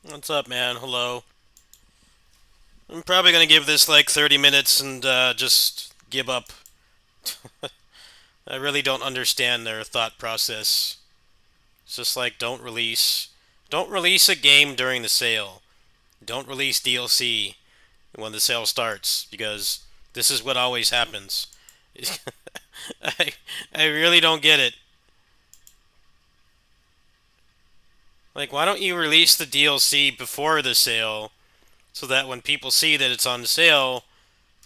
What's up, man? Hello. I'm probably gonna give this like 30 minutes and just give up. I really don't understand their thought process. It's just like don't release a game during the sale. Don't release DLC when the sale starts because this is what always happens. I I really don't get it. Like, why don't you release the DLC before the sale so that when people see that it's on sale,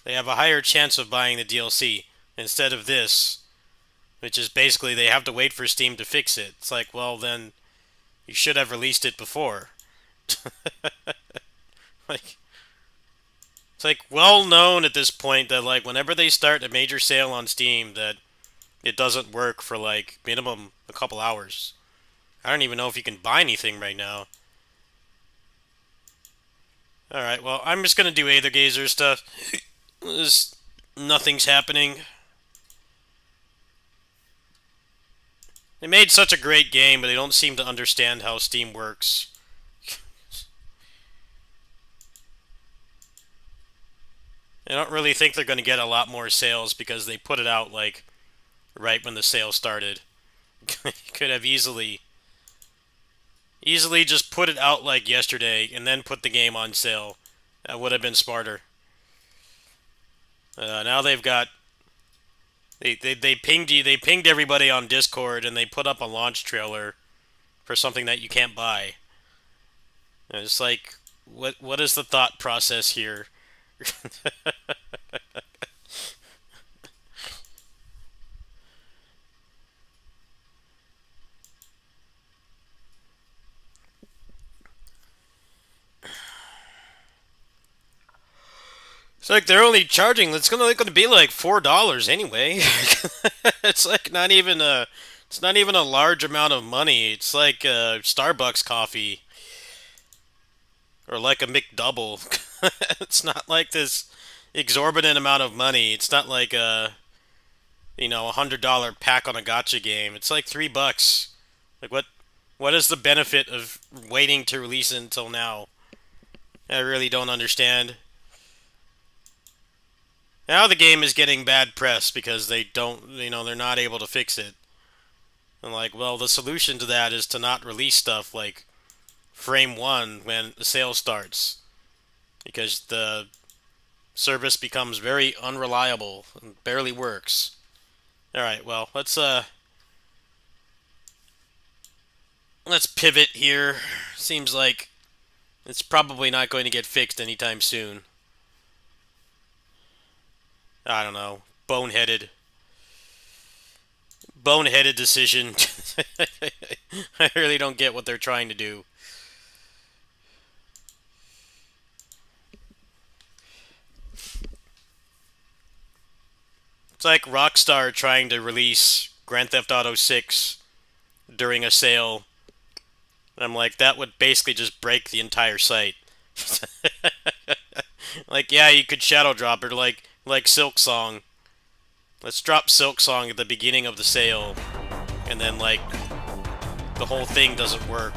they have a higher chance of buying the DLC instead of this, which is basically they have to wait for Steam to fix it. It's like, well, then you should have released it before. Like, it's like well known at this point that like whenever they start a major sale on Steam, that it doesn't work for like minimum a couple hours. I don't even know if you can buy anything right now. All right, well, I'm just gonna do Aether Gazer stuff. There's nothing's happening. They made such a great game, but they don't seem to understand how Steam works. I don't really think they're going to get a lot more sales because they put it out like right when the sale started. Could have easily just put it out like yesterday and then put the game on sale. That would have been smarter. Now they've got they pinged everybody on Discord and they put up a launch trailer for something that you can't buy. And it's like what is the thought process here? It's like they're only charging. It's gonna be like $4 anyway. It's like it's not even a large amount of money. It's like a Starbucks coffee or like a McDouble. It's not like this exorbitant amount of money. It's not like a $100 pack on a gotcha game. It's like $3. Like what is the benefit of waiting to release it until now? I really don't understand. Now the game is getting bad press because they don't, they're not able to fix it. And like, well, the solution to that is to not release stuff like frame 1 when the sale starts because the service becomes very unreliable and barely works. All right, well, let's pivot here. Seems like it's probably not going to get fixed anytime soon. I don't know. Boneheaded decision. I really don't get what they're trying to do. It's like Rockstar trying to release Grand Theft Auto 6 during a sale. I'm like, that would basically just break the entire site. Like, yeah, you could shadow drop it like Silk Song. Let's drop Silk Song at the beginning of the sale, and then like the whole thing doesn't work.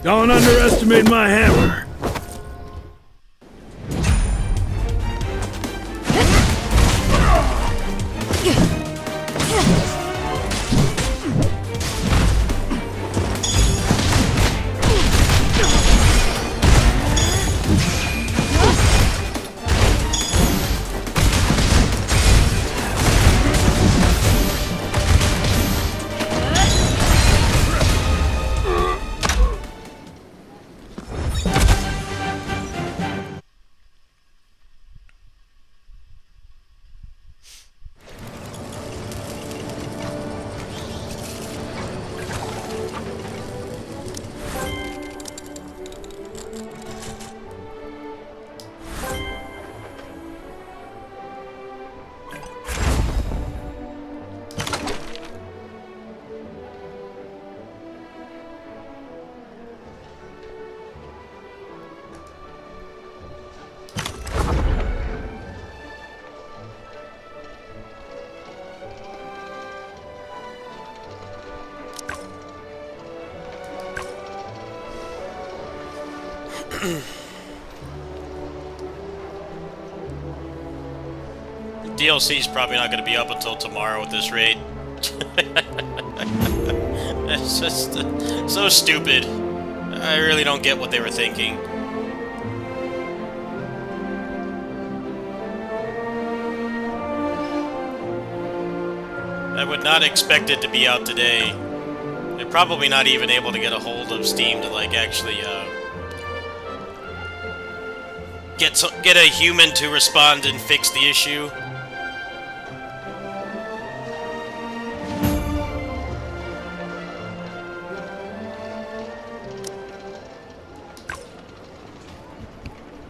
Don't underestimate my hammer. DLC's probably not going to be up until tomorrow with this raid. It's just so stupid. I really don't get what they were thinking. I would not expect it to be out today. They're probably not even able to get a hold of Steam to, like, actually, get a human to respond and fix the issue.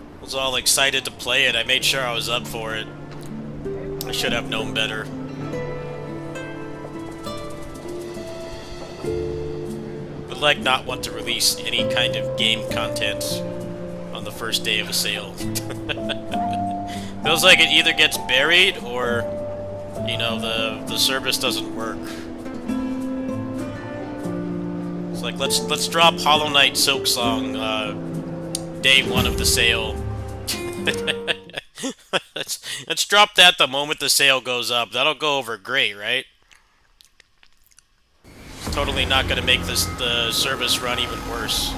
I was all excited to play it. I made sure I was up for it. I should have known better. Would like not want to release any kind of game content on the first day of a sale. Feels like it either gets buried or, you know, the service doesn't work. It's like let's drop Hollow Knight Silksong day one of the sale. let's drop that the moment the sale goes up. That'll go over great, right? It's totally not going to make the service run even worse.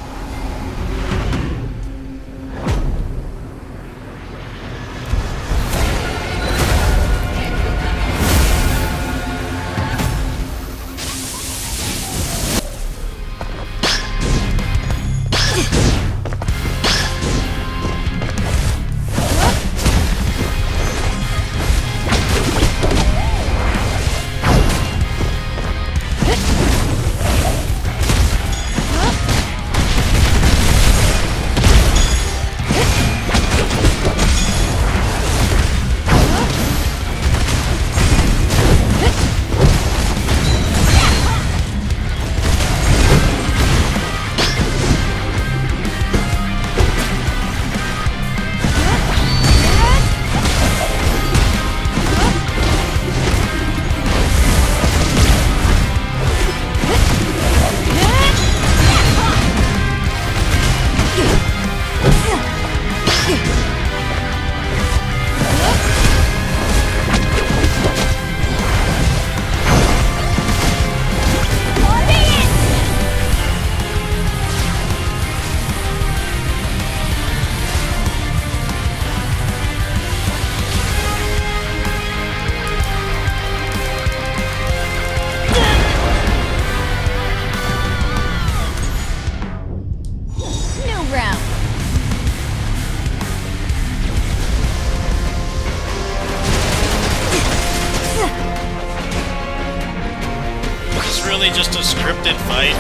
Just a scripted fight.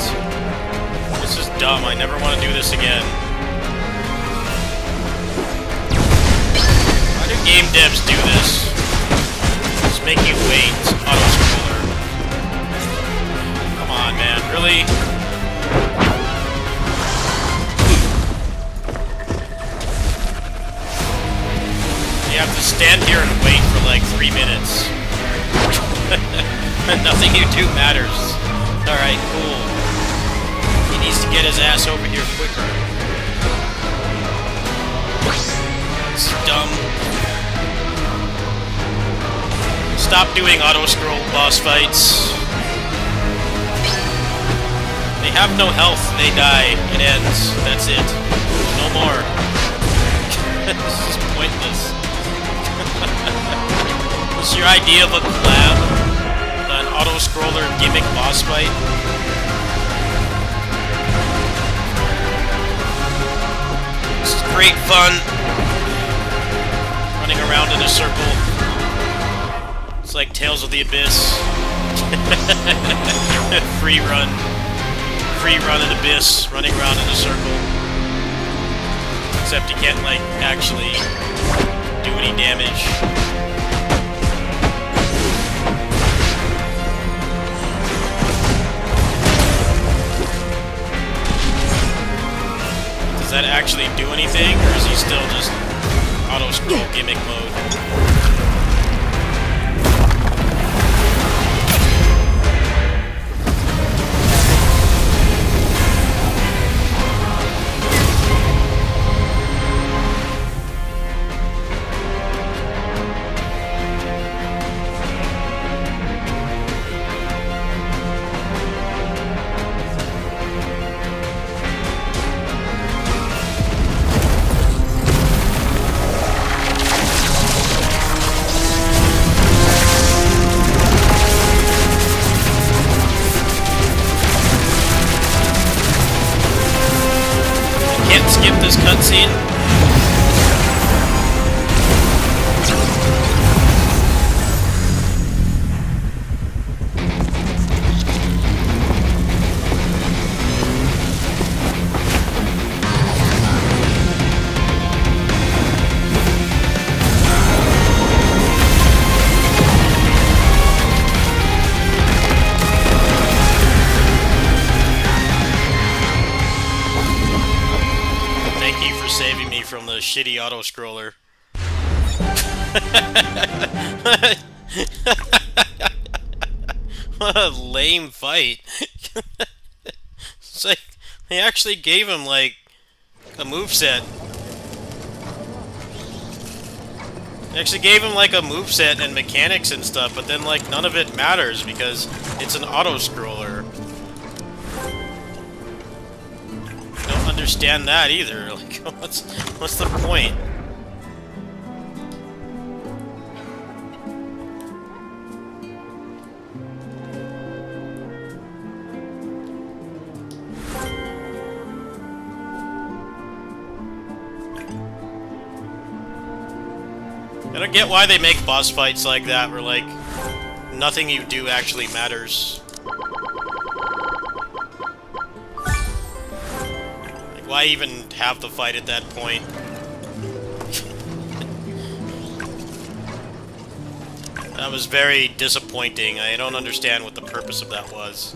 This is dumb. I never want to do this again. Why do game devs do this? Just make you wait. Auto-scroller. Come on, man. Really? You have to stand here and wait for like 3 minutes. And nothing you do matters. Alright, cool. He needs to get his ass over here quicker. It's dumb. Stop doing auto-scroll boss fights. They have no health, they die, it ends, that's it. No more. This is pointless. What's your idea of a collab? An auto-scroller gimmick boss fight? This is great fun. Running around in a circle. It's like Tales of the Abyss. Free run. Free run in Abyss, running around in a circle. Except you can't, like, actually do any damage. Does that actually do anything, or is he still just auto-scroll gimmick mode? Skip this cutscene. Saving me from the shitty auto-scroller. What a lame fight. It's like, they actually gave him, like, a moveset. They actually gave him, like, a moveset and mechanics and stuff, but then, like, none of it matters because it's an auto-scroller. Don't understand that either. Like, what's the point? I don't get why they make boss fights like that where, like, nothing you do actually matters. Why even have the fight at that point? That was very disappointing. I don't understand what the purpose of that was.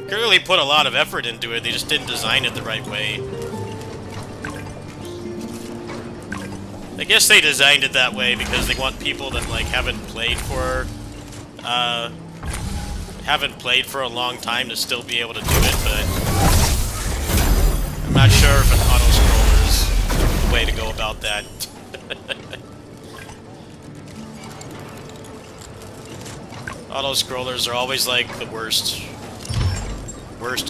Clearly put a lot of effort into it, they just didn't design it the right way. I guess they designed it that way because they want people that, like, haven't played for a long time to still be able to do it, but I'm not sure if an auto-scroller is the way to go about that. Auto-scrollers are always like the worst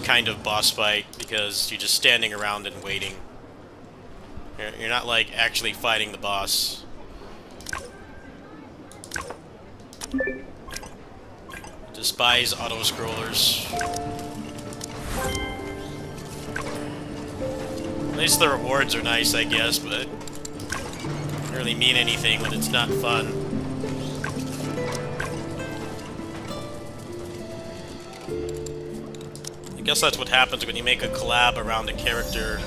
kind of boss fight because you're just standing around and waiting. You're not, like, actually fighting the boss. Despise auto-scrollers. At least the rewards are nice, I guess, but don't really mean anything when it's not fun. I guess that's what happens when you make a collab around a character.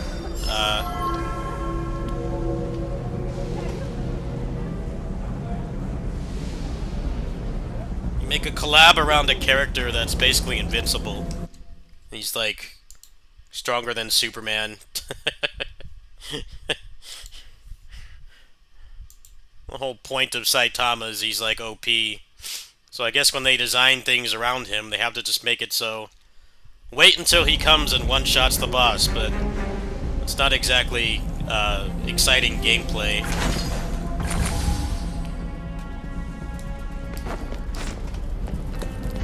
You make a collab around a character that's basically invincible. He's like stronger than Superman. The whole point of Saitama is he's like OP. So I guess when they design things around him, they have to just make it so wait until he comes and one-shots the boss, but it's not exactly exciting gameplay.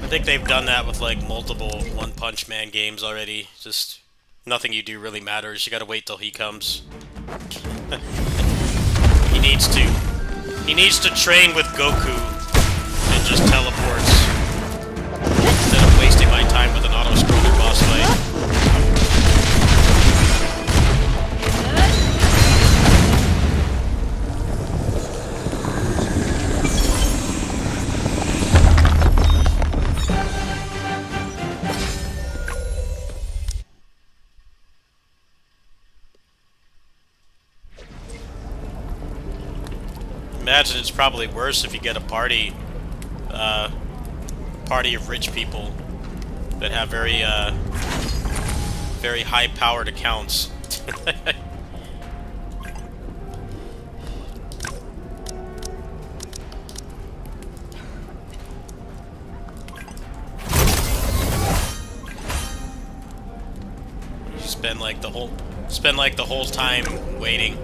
I think they've done that with like multiple One Punch Man games already. Just nothing you do really matters. You gotta wait till he comes. He needs to. He needs to train with Goku and just teleports instead of wasting my time with an auto-scroller boss fight. Imagine it's probably worse if you get a party of rich people that have very high-powered accounts. You spend like the whole time waiting.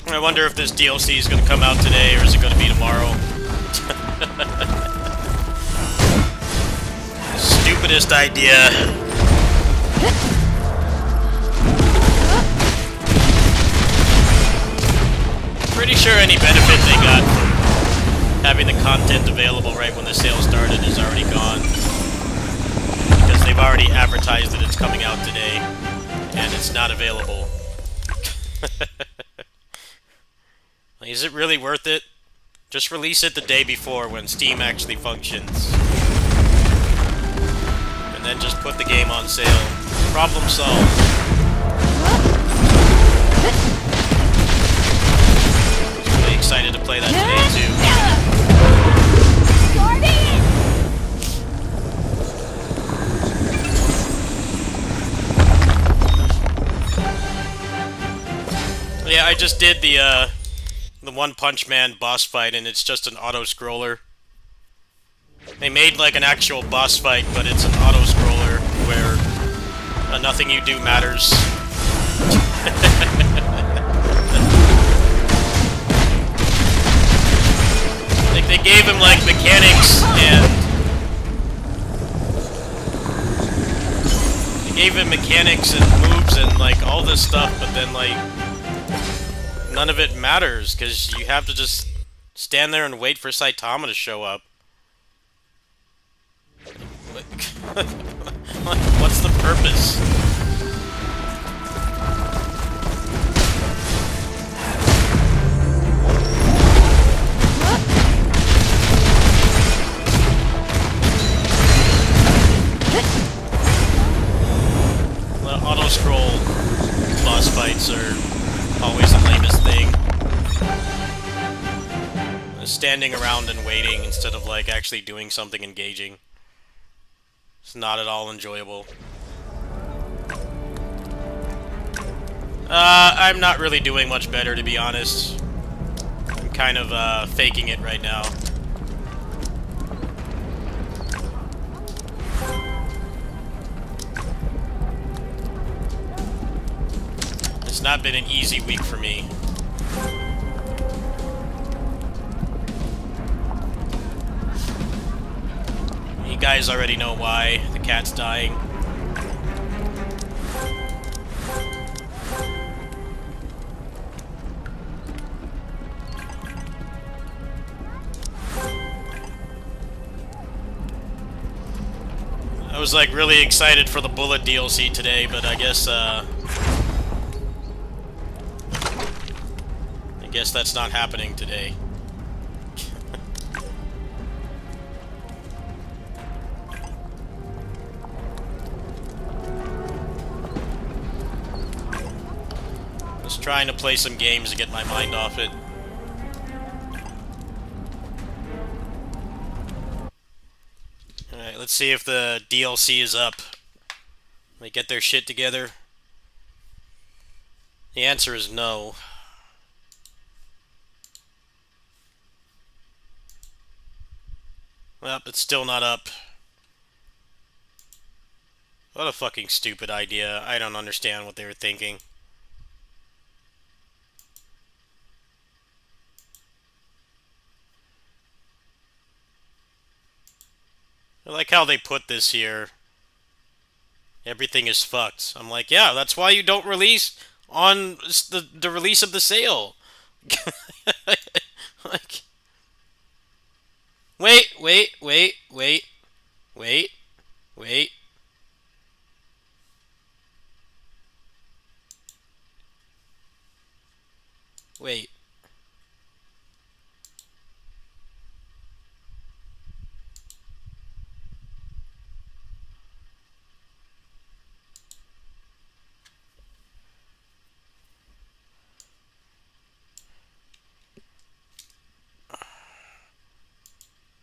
I wonder if this DLC is going to come out today or is it going to be tomorrow? Stupidest idea. Pretty sure any benefit they got from having the content available right when the sale started is already gone. Because they've already advertised that it's coming out today, and it's not available. Is it really worth it? Just release it the day before when Steam actually functions. And then just put the game on sale. Problem solved. I'm really excited to play that today too. Yeah, I just did the One Punch Man boss fight, and it's just an auto-scroller. They made like an actual boss fight, but it's an auto-scroller where nothing you do matters. Like they gave him like mechanics and moves and like all this stuff, but then like none of it matters, because you have to just stand there and wait for Saitama to show up. What's the purpose? The auto-scroll boss fights are always the lamest thing. standing around and waiting instead of like actually doing something engaging. It's not at all enjoyable. I'm not really doing much better, to be honest. I'm kind of faking it right now. It's not been an easy week for me. You guys already know why. The cat's dying. I was like really excited for the Bullet DLC today, but I guess that's not happening today. Just trying to play some games to get my mind off it. Alright, let's see if the DLC is up. They get their shit together. The answer is no. Well, it's still not up. What a fucking stupid idea. I don't understand what they were thinking. I like how they put this here. Everything is fucked. I'm like, yeah, that's why you don't release on the release of the sale. Like, wait, wait, wait, wait, wait, wait. Wait.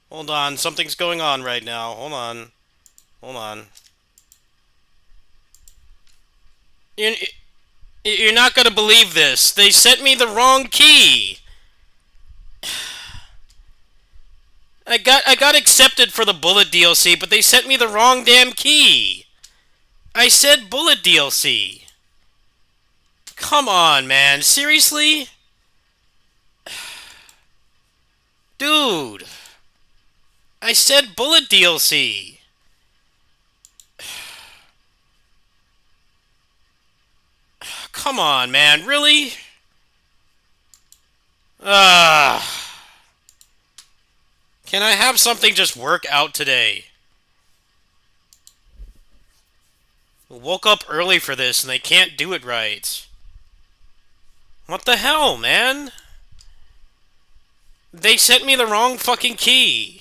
Hold on, something's going on right now. Hold on. Hold on. You're, you're not gonna believe this. They sent me the wrong key. I got accepted for the Bullet DLC, but they sent me the wrong damn key. I said Bullet DLC. Come on, man. Seriously? Dude. I said Bullet DLC. Come on, man. Really? Can I have something just work out today? I woke up early for this and they can't do it right. What the hell, man? They sent me the wrong fucking key.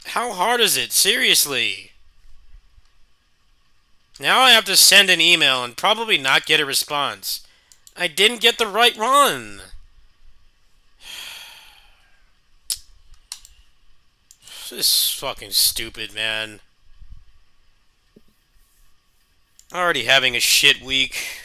How hard is it? Seriously. Now I have to send an email and probably not get a response. I didn't get the right run. This is fucking stupid, man. Already having a shit week.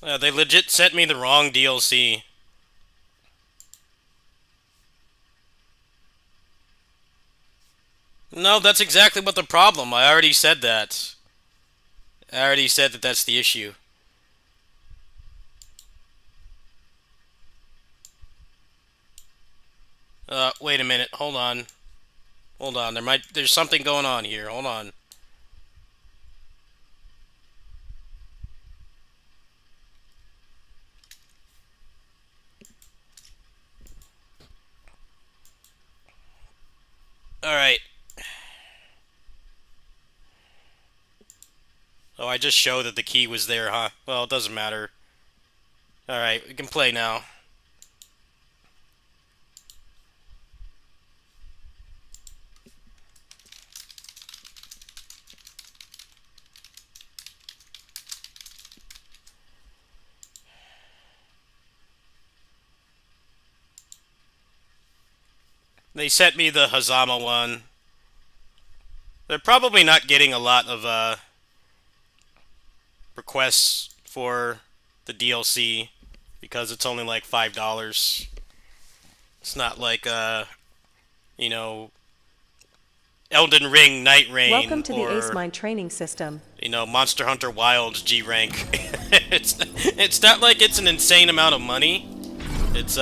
They legit sent me the wrong DLC. No, that's exactly what the problem. I already said that. I already said that that's the issue. Wait a minute. Hold on. Hold on. There's something going on here. Hold on. Alright. Oh, I just showed that the key was there, huh? Well, it doesn't matter. Alright, we can play now. They sent me the Hazama one. They're probably not getting a lot of requests for the DLC because it's only like $5. It's not like you know, Elden Ring Night Rain Welcome to the or Ace Mine training system. Monster Hunter Wilds G rank. it's not like it's an insane amount of money. It's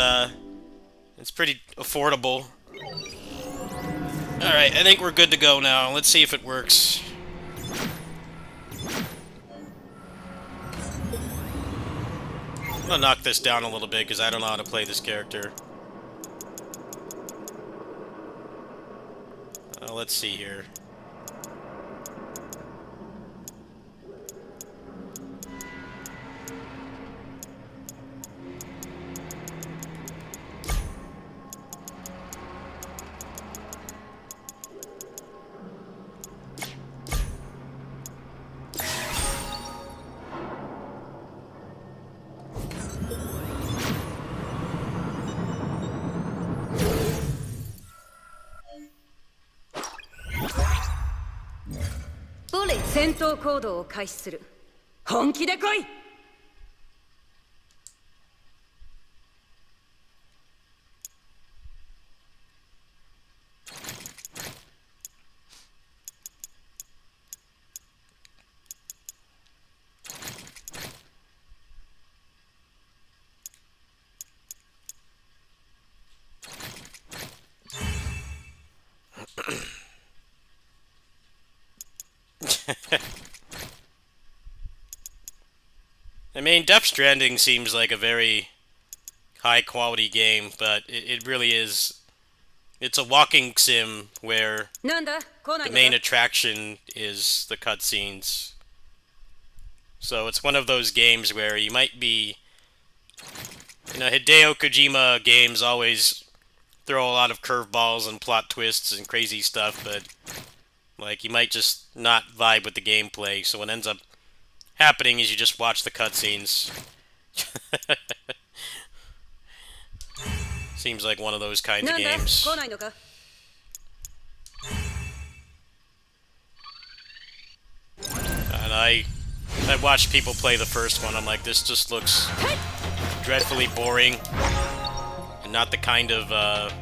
pretty affordable. Alright, I think we're good to go now. Let's see if it works. I'm gonna knock this down a little bit because I don't know how to play this character. Let's see here. Bullet 戦闘行動を開始する。本気で来い。I mean, Death Stranding seems like a very high-quality game, but it really is. It's a walking sim where なんだ、来な the いの main か。 attraction is the cutscenes. So it's one of those games where you might be... Hideo Kojima games always throw a lot of curveballs and plot twists and crazy stuff, but like you might just not vibe with the gameplay, so what ends up happening is you just watch the cutscenes. Seems like one of those kinds of なんだ、 games. 来ないのか。 And I watched people play the first one. I'm like, this just looks dreadfully boring and not the kind of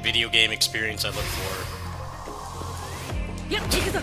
video game experience I look for. やっ、行くぞ。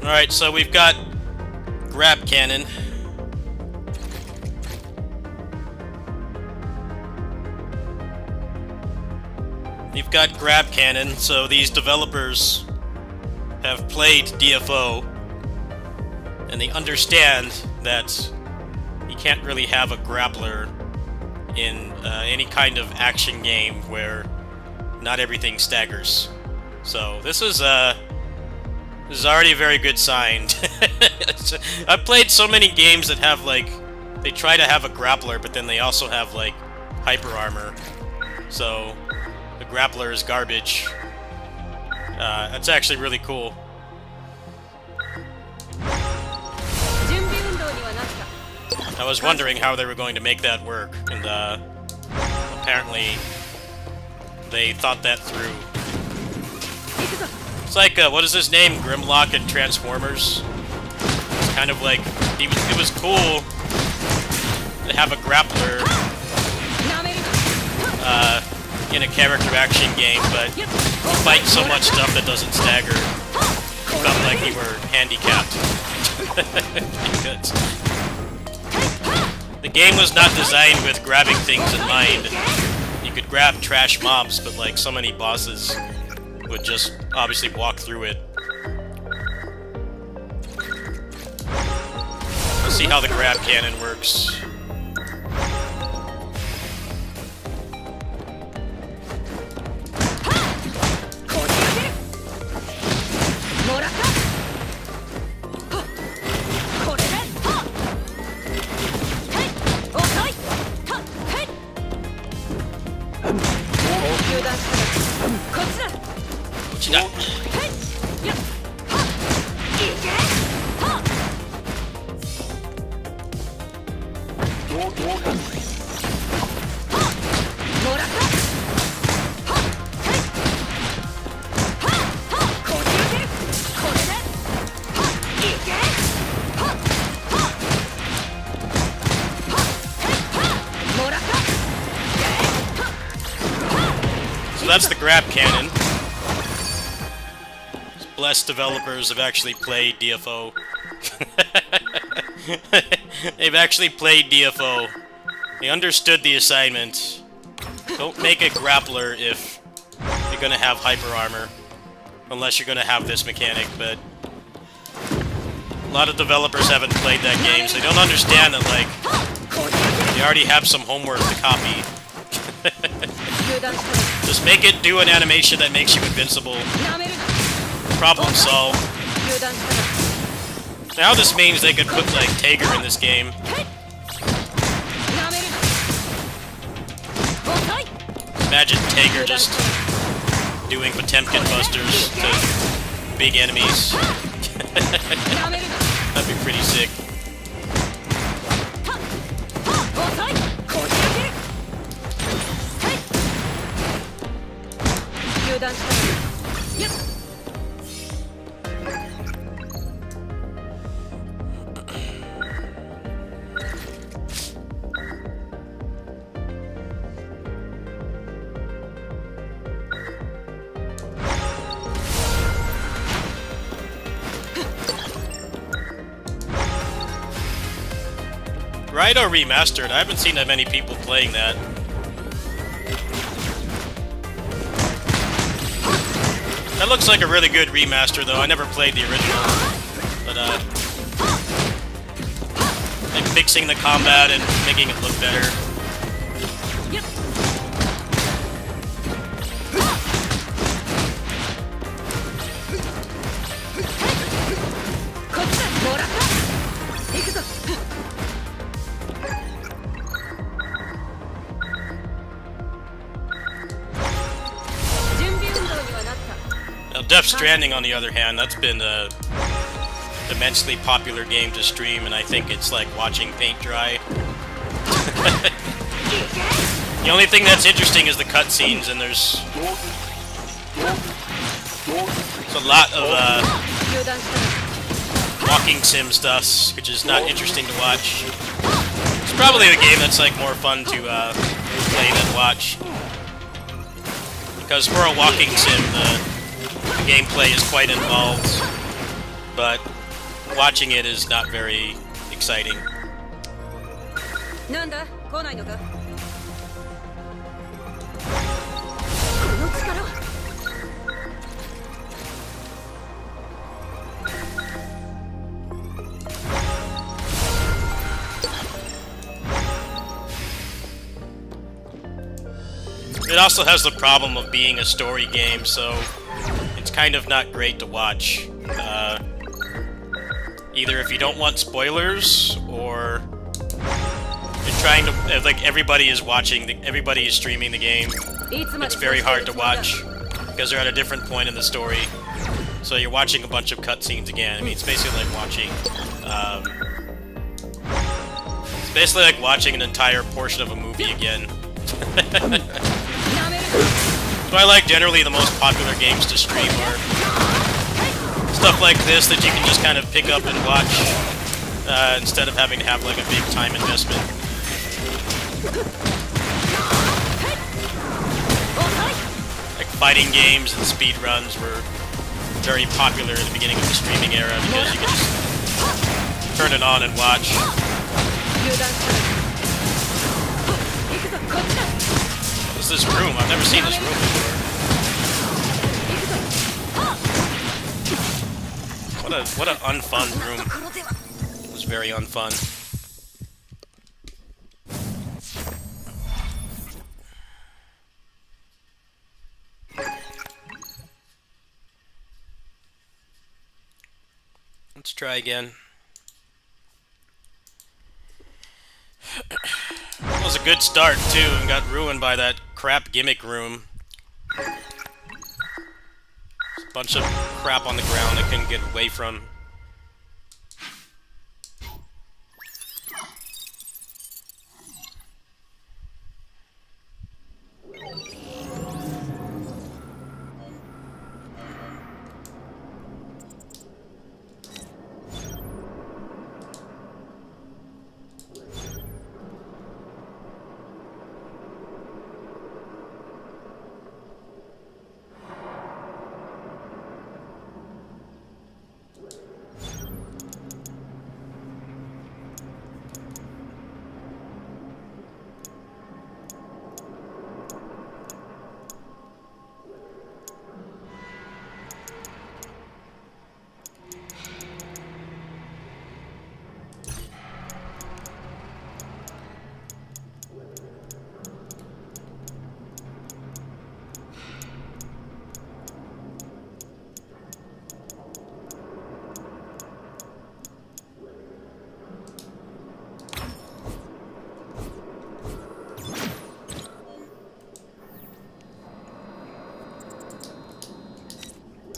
Alright, so we've got grab cannon. We've got grab cannon, so these developers have played DFO, and they understand that you can't really have a grappler in any kind of action game where not everything staggers. So this is already a very good sign. I've played so many games that have like they try to have a grappler, but then they also have like hyper armor. So the grappler is garbage. That's actually really cool. I was wondering how they were going to make that work, and apparently they thought that through. It's like, what is his name? Grimlock in Transformers? It's kind of like, it was cool to have a grappler in a character action game, but you fight so much stuff that doesn't stagger. You felt like you were handicapped. The game was not designed with grabbing things in mind. You could grab trash mobs, but like so many bosses would just obviously walk through it. Let's see how the grab cannon works. So that's the grab cannon. Blessed developers have actually played DFO. They've actually played DFO. They understood the assignment. Don't make a grappler if you're gonna have hyper armor. Unless you're gonna have this mechanic, but a lot of developers haven't played that game, so they don't understand that, like, they already have some homework to copy. Just make it do an animation that makes you invincible. Problem solved. Now this means they could put, like, Tager in this game. Imagine Tager just doing Potemkin busters to big enemies. That'd be pretty sick. Raido Remastered. I haven't seen that many people playing that. That looks like a really good remaster, though. I never played the original. But, like, fixing the combat and making it look better. Now, Death Stranding, on the other hand, that's been an immensely popular game to stream, and I think it's like watching paint dry. The only thing that's interesting is the cutscenes, and there's a lot of walking sim stuff, which is not interesting to watch. It's probably the game that's like more fun to play than watch, because for a walking sim, the gameplay is quite involved, but watching it is not very exciting. It also has the problem of being a story game, so it's kind of not great to watch. Either if you don't want spoilers, or you're trying to, like, everybody is everybody is streaming the game. It's very hard to watch because they're at a different point in the story. So you're watching a bunch of cutscenes again. I mean, it's basically like watching. It's basically like watching an entire portion of a movie again. So I like generally the most popular games to stream are stuff like this that you can just kind of pick up and watch instead of having to have like a big time investment. Like fighting games and speed runs were very popular at the beginning of the streaming era because you could just turn it on and watch. What's this room? I've never seen this room before. What an unfun room. It was very unfun. Let's try again. It was a good start, too, and got ruined by that crap gimmick room. There's a bunch of crap on the ground I couldn't get away from.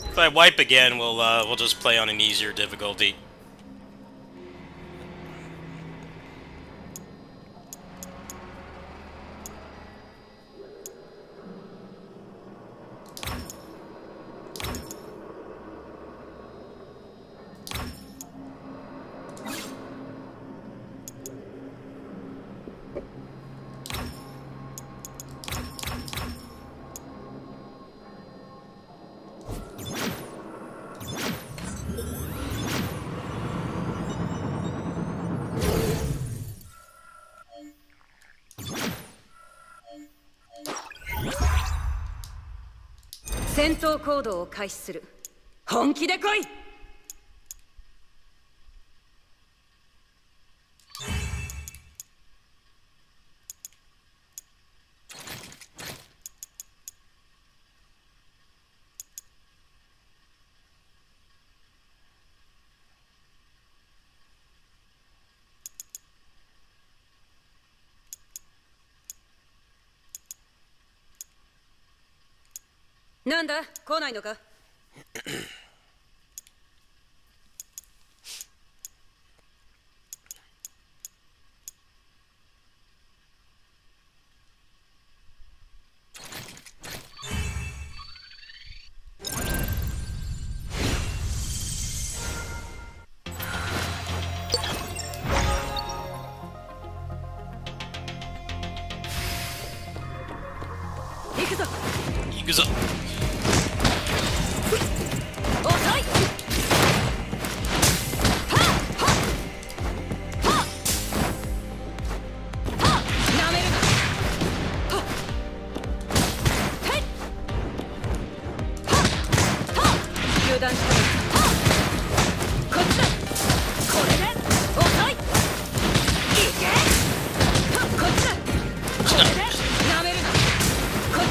If I wipe again, we'll just play on an easier difficulty.戦闘行動を開始する。本気で来い。なんだ、来ないのか。行くぞ。行くぞ。こ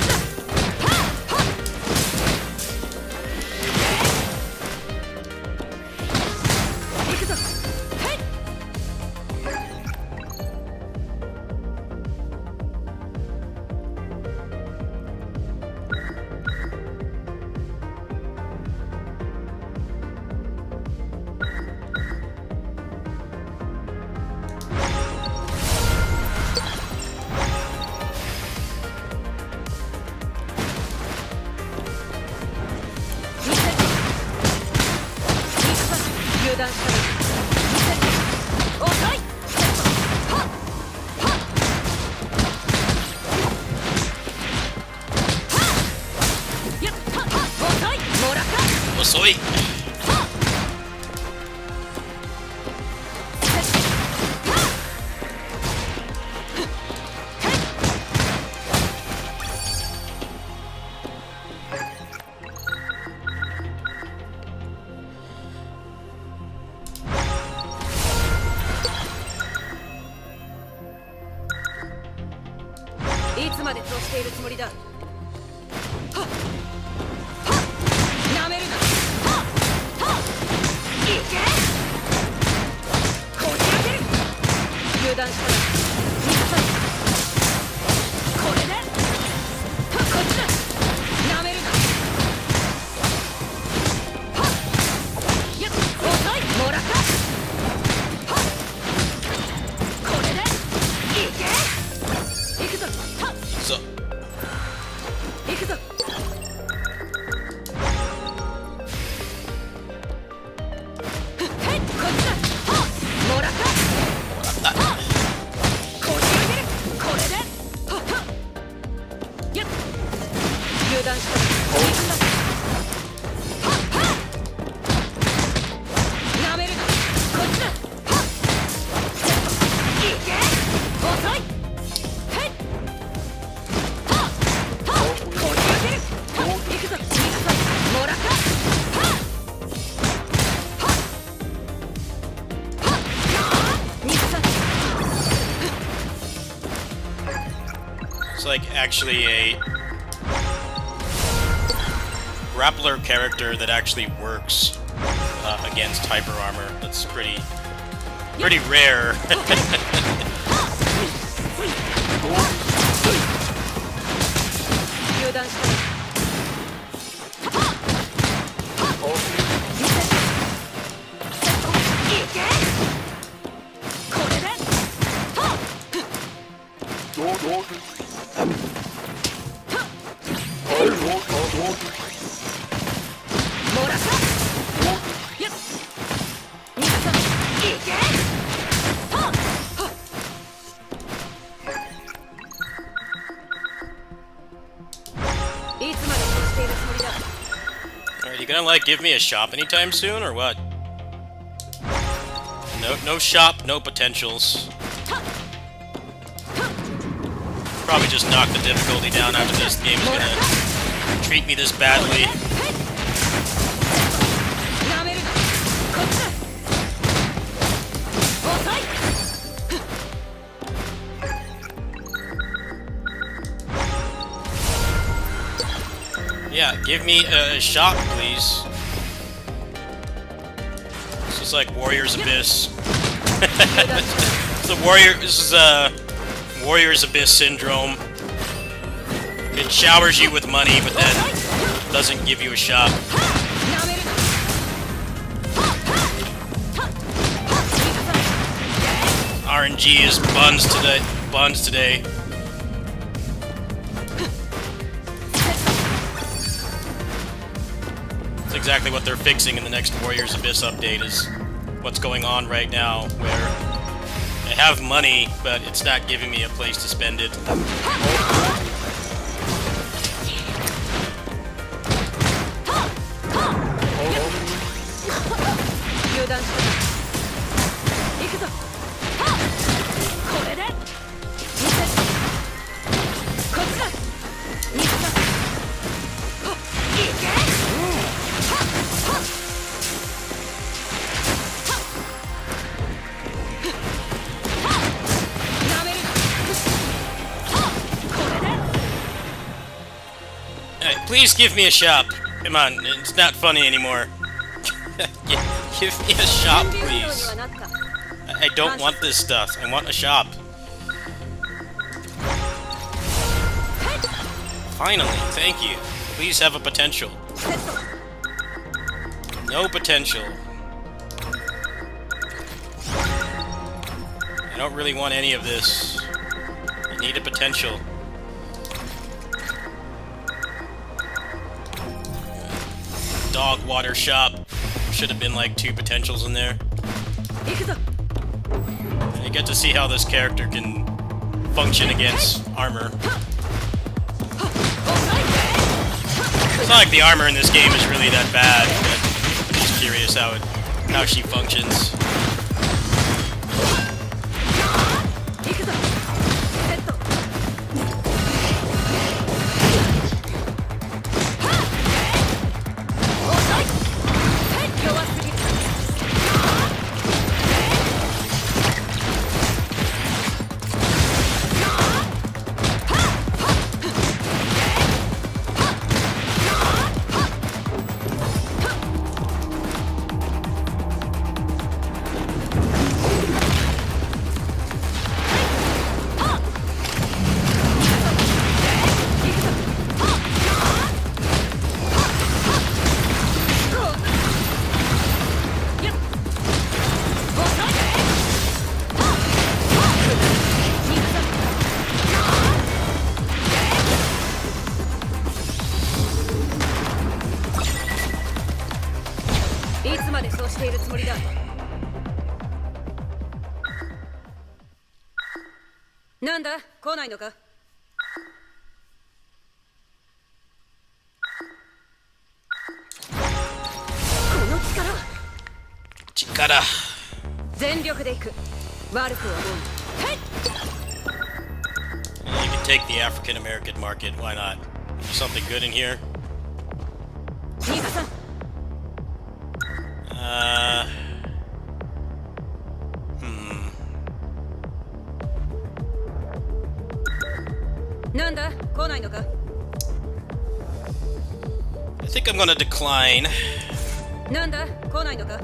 Sweet.いつまでそうしているつもりだ。はっはっなめるな。はっはっいけこじ開ける。油断したら逃がさない。これではっこっちだ。なめるな。はっやっ遅いもらった。はっこれでいけ行くぞ。はっSo, 行くぞ。へいこっちだ。はっもらった。はっこじ開ける。これではっはっやっ油断したら行くぞ。はっはっなめるな。こっちだ。はっいけ遅い。へいはっはっこじ開ける。はっ行くぞ。逃がさないもらった。はっはっはっ逃がさない。 it's like actually a grappler character that actually works against hyper armor. That's pretty rare. 油断したらいけこれではっもらったやっ逃がさないいけはっはっいつまでそうしているつもりだ。 Are you gonna like give me a shop anytime soon or what? No shop, no potentials. Probably just knock the difficulty down after this game is gonna treat me this badly. なめるな。こっちだ。遅い。 Yeah, give me a shop, please. This is like Warrior's Abyss. This is Warrior's Abyss syndrome. It showers you with money, but then doesn't give you a shop. なめるな。RNG is buns today. Buns today. That's exactly what they're fixing in the next Warrior's Abyss update. Is what's going on right now, where I have money, but it's not giving me a place to spend it. 油断したら行くぞ。はっこれで見せこっちだ。逃がさはっいけはっはっはっなめるな。はっこれで Alright, please give me a shop. Come on, it's not funny anymore. Give me a shop, 準備運動に please. はなった。 I don't want this stuff. I want a shop. Finally, thank you. Please have a potential. No potential. I don't really want any of this. I need a potential. Dog water shop. Should have been like 2 potentials in there. 行くぞ。 You get to see how this character can function against armor. It's not like the armor in this game is really that bad, but curious how she functions. 行くぞ。セット。遅い。弱すぎる。いつまでそうしているつもりだ。なんだ、来ないのか。この力、全力でいく。悪くは思う。はい。 You can take the African American market. Why not? Something good in here. 逃がさん。なんだ、来ないのか。 I think I'm gonna decline. なんだ、来ないのか。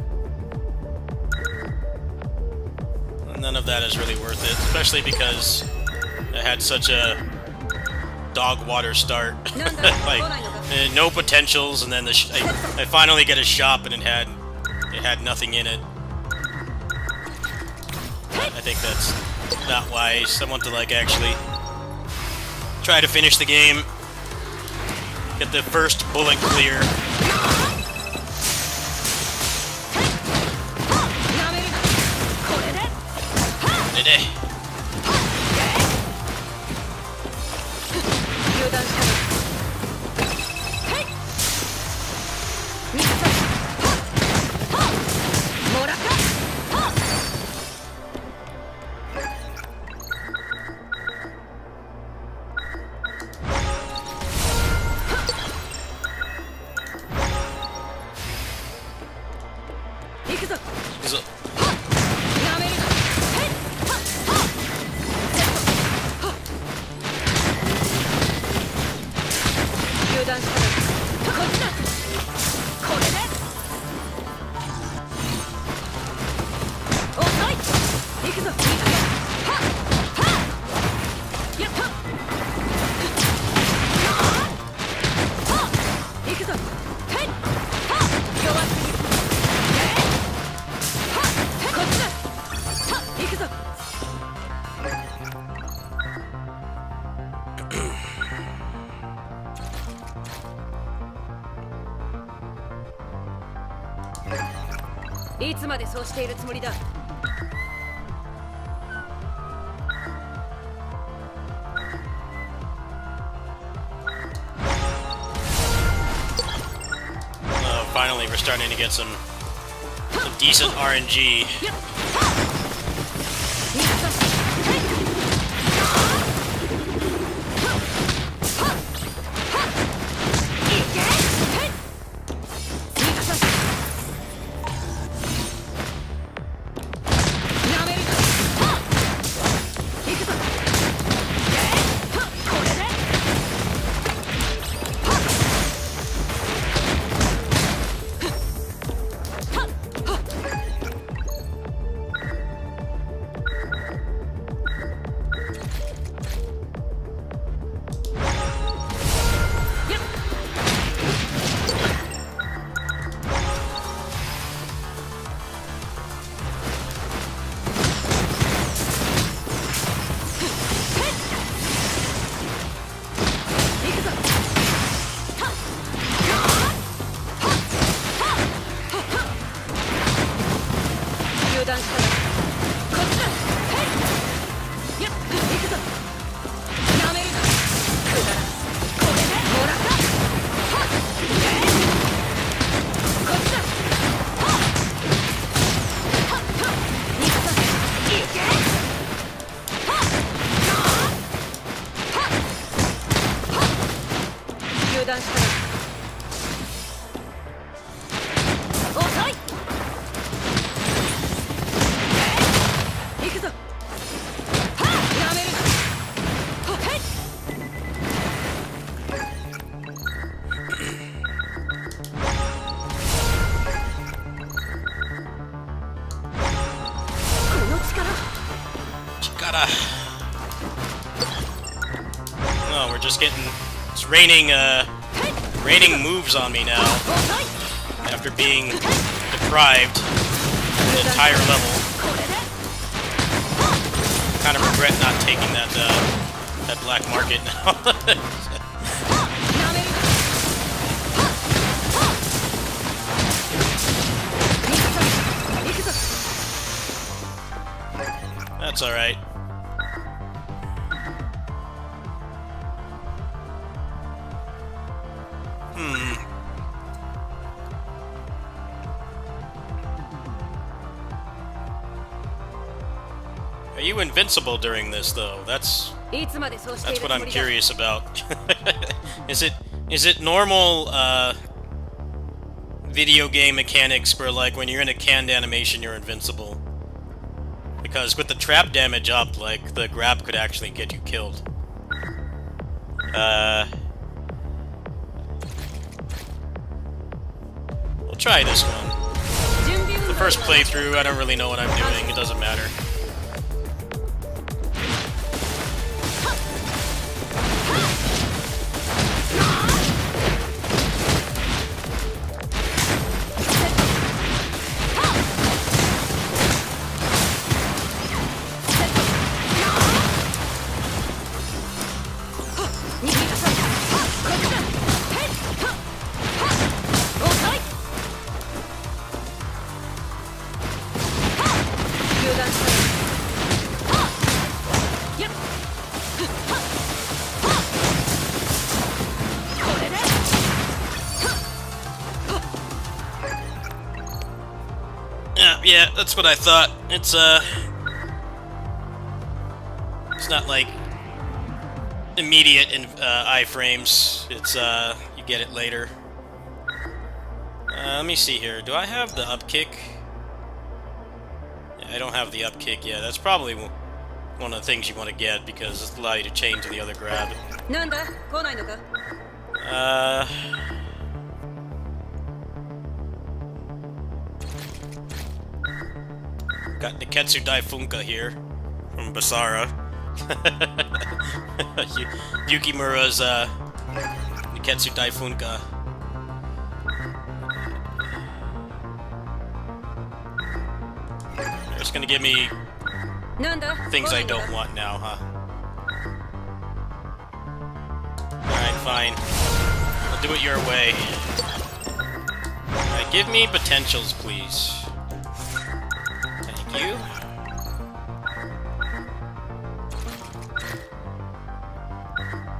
None of that is really worth it, especially because I had such a dog water start. Like no potentials, and then I finally get a shop, and it had nothing in it. I think that's not wise. I want to like actually try to finish the game, get the first bullet clear. Today. 行くぞ。行くぞ。なめるな。油断したらこっちだ。これで遅い。行くぞ。はっはっやった。はっ行くぞ。へいはっ弱すぎる。こっちだ。はっ行くぞ。いつまでそうしているつもりだ。Finally, we're starting to get some decent RNG. 油断したな。遅い。行くぞ。はっやめるな。ほっへっ。この力。Gotta. Oh, we're just getting. It's raining moves on me now. After being deprived an entire level. Kind of regret not taking that black market now. That's alright. Are you invincible during this, though? That's what I'm curious about. Is it normal video game mechanics where, like, when you're in a canned animation, you're invincible? Because with the trap damage up, like, the grab could actually get you killed. We'll try this one. The first playthrough, I don't really know what I'm doing. It doesn't matter. Yeah, that's what I thought. It's not like immediate in iframes. It's you get it later. Let me see here. Do I have the up kick? Yeah, I don't have the up kick yet. That's probably one of the things you want to get because it allows you to chain to the other grab. Got Niketsu Daifunka here from Basara. Yukimura's Niketsu Daifunka. You're just gonna give me things I don't want now, huh? Alright, fine. I'll do it your way. Alright, give me potentials, please. You?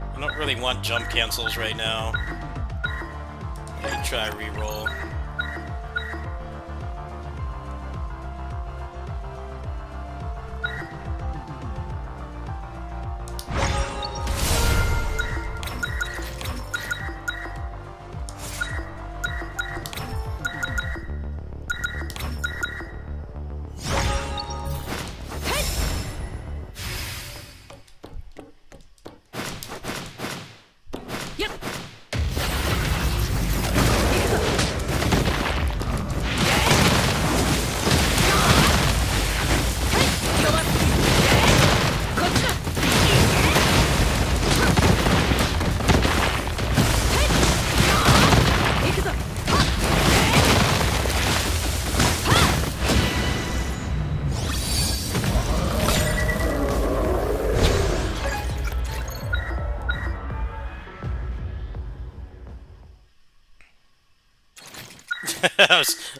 I don't really want jump cancels right now. Let me try reroll.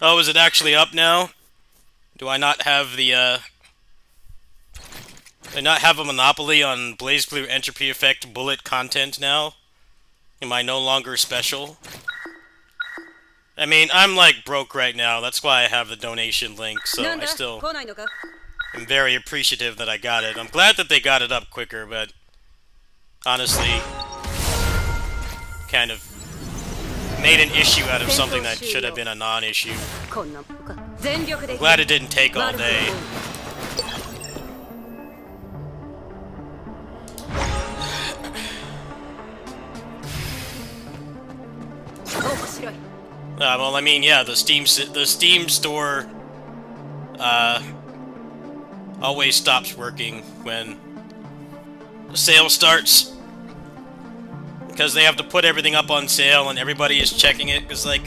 Oh, is it actually up now? Do I not have the, do I not have a monopoly on BlazBlue Entropy Effect bullet content now? Am I no longer special? I mean, I'm, like, broke right now. That's why I have the donation link, so I still am very appreciative that I got it. I'm glad that they got it up quicker, but honestly, kind of made an issue out of something that should have been a non-issue. こんなもんか全力で Glad it didn't take all day. 面白い Well, I mean, yeah, the Steam store always stops working when the sale starts because they have to put everything up on sale and everybody is checking it because like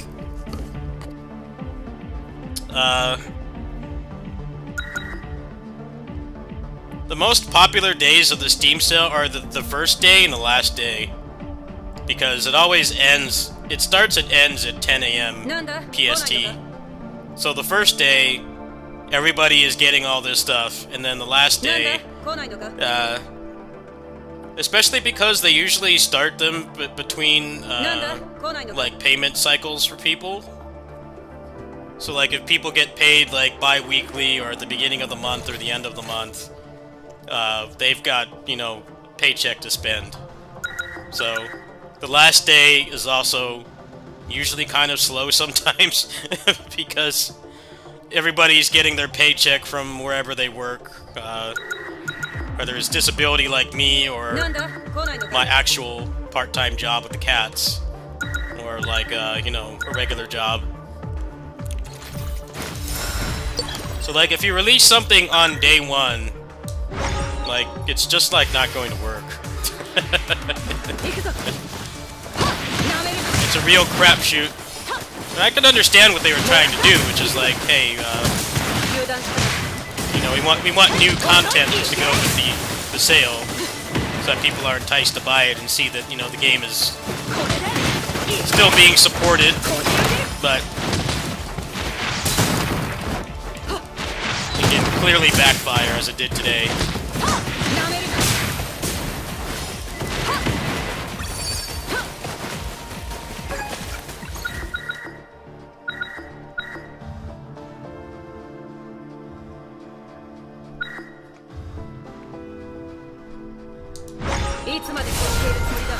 the most popular days of the Steam sale are the first day and the last day because it always ends. It starts and ends at 10 a.m. なんだ PST. So the first day, everybody is getting all this stuff, and then the last なん day, だ来ないのか especially because they usually start them between なんだ来ないのか like payment cycles for people. So like if people get paid like bi-weekly or at the beginning of the month or the end of the month, they've got, you know, paycheck to spend. So the last day is also usually kind of slow sometimes because everybody's getting their paycheck from wherever they work, whether it's disability like me or なんだ来ないのか my actual part-time job with the cats, or like you know, a regular job. So like if you release something on day one, like it's just like not going to work. 行くぞ It's a real crapshoot. And I can understand what they were trying to do, which is like, hey, 油断した you know, we want new content to go with the sale, so that people are enticed to buy it and see that, you know, the game is still being supported, but it can clearly backfire as it did today. なめるな いつまでこうしているつもりだ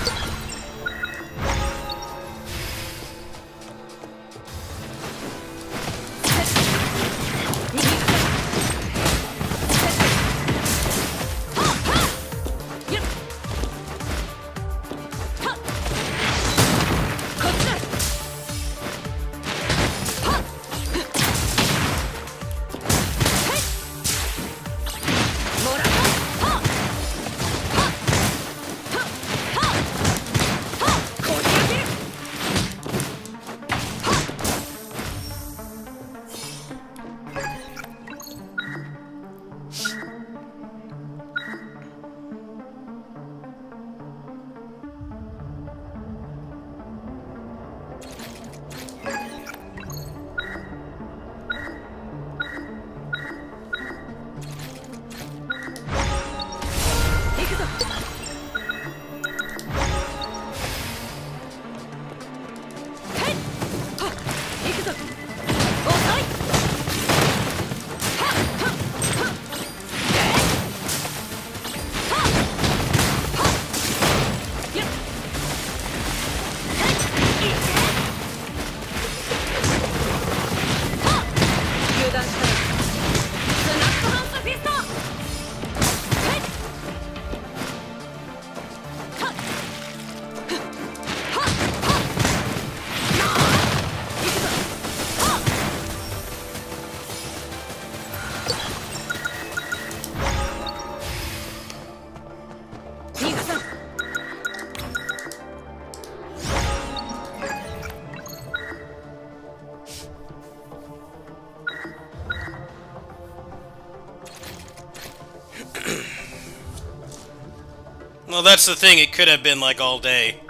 Well, that's the thing. It could have been like all day,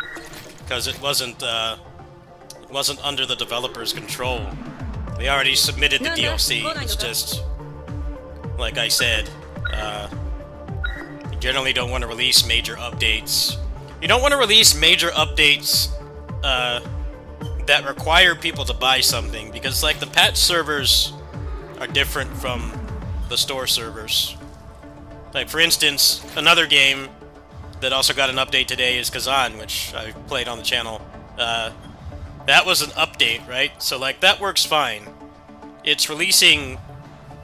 because it wasn't under the developer's control. They already submitted the DLC. It's just like I said. You generally don't want to release major updates. You don't want to release major updates that require people to buy something, because like the patch servers are different from the store servers. Like for instance, another game that also got an update today is Kazan, which I played on the channel. That was an update, right? So like that works fine. It's releasing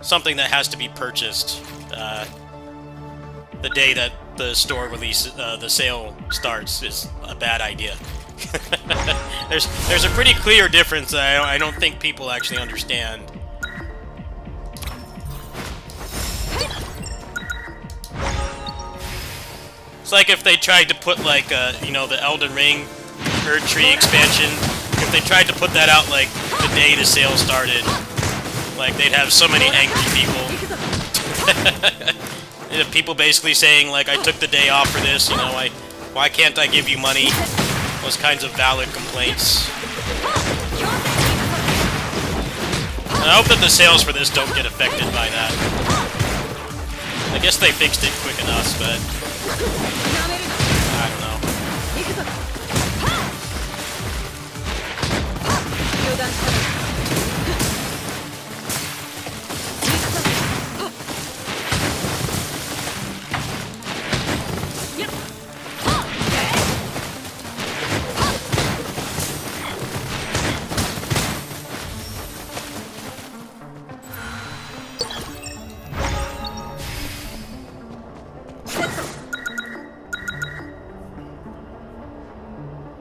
something that has to be purchased the day that the store release, the sale starts is a bad idea. there's a pretty clear difference that I don't think people actually understand. It's like if they tried to put like you know, the Elden Ring Erd Tree expansion. If they tried to put that out like the day the sale started, like they'd have so many angry people. You know, people basically saying like, I took the day off for this. You know, why can't I give you money? Those kinds of valid complaints. And I hope that the sales for this don't get affected by that. I guess they fixed it quick enough, but I don't know.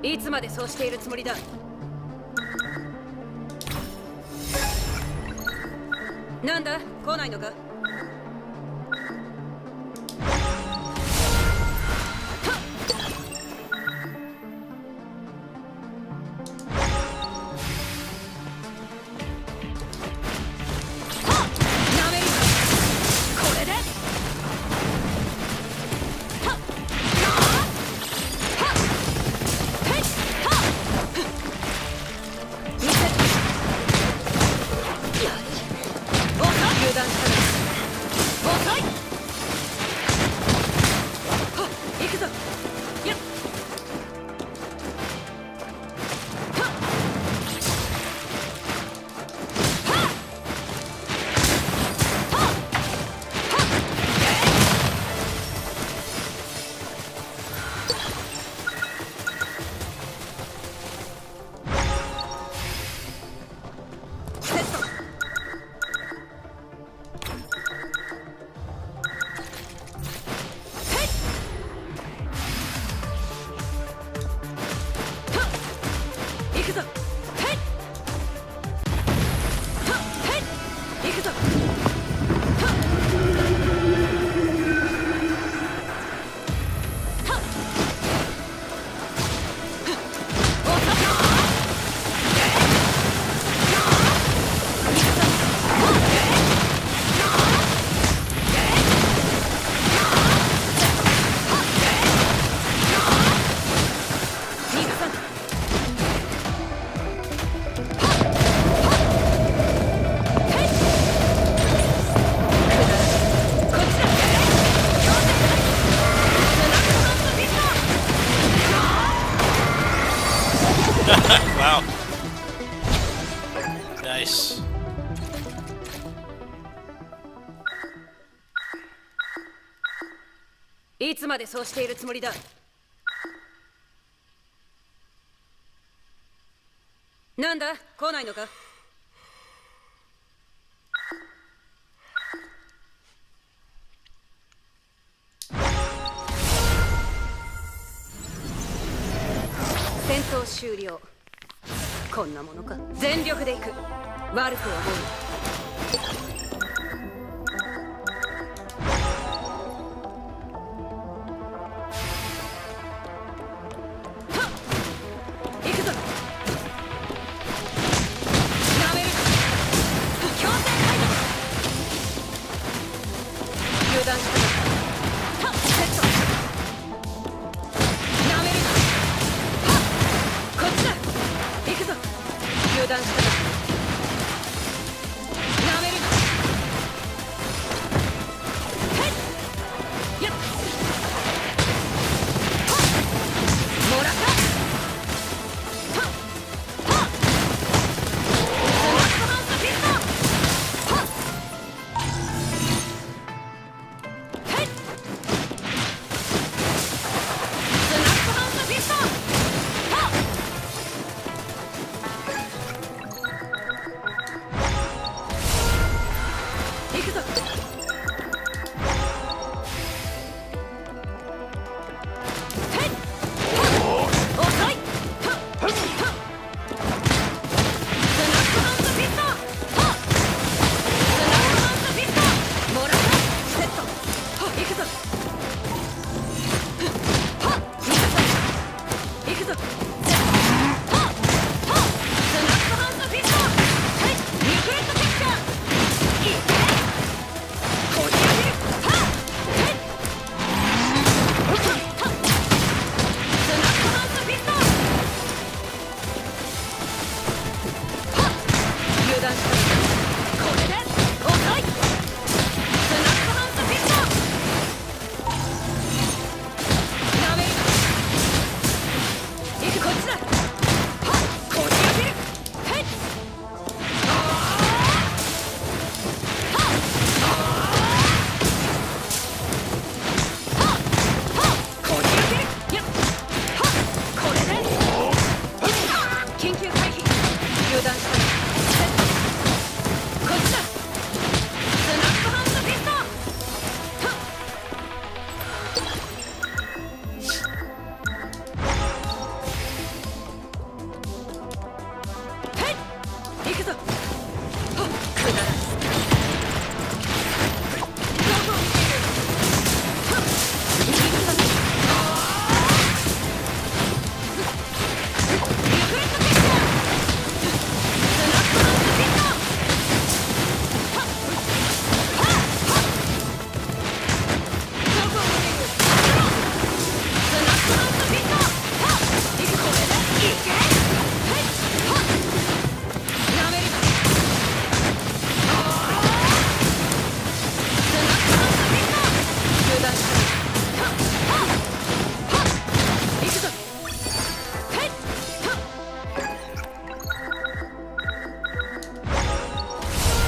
いつまでそうしているつもりだ。なんだ、来ないのか。Wow. Nice.いつまでそうしているつもりだ。なんだ、来ないのか。戦闘終了。こんなものか。全力で行く。悪く思う。くぞ。はっくだらん。どこを見ている。はっ行くぞ。リフレットテッション。スナップハンドヒット。はっはっはっ。どこを見ている。スナップハンドヒット。はっ行く。これでいけ。はいはっなめるな。スナップハンドヒット。中断した。はっはっはっ行くぞ。はいはっ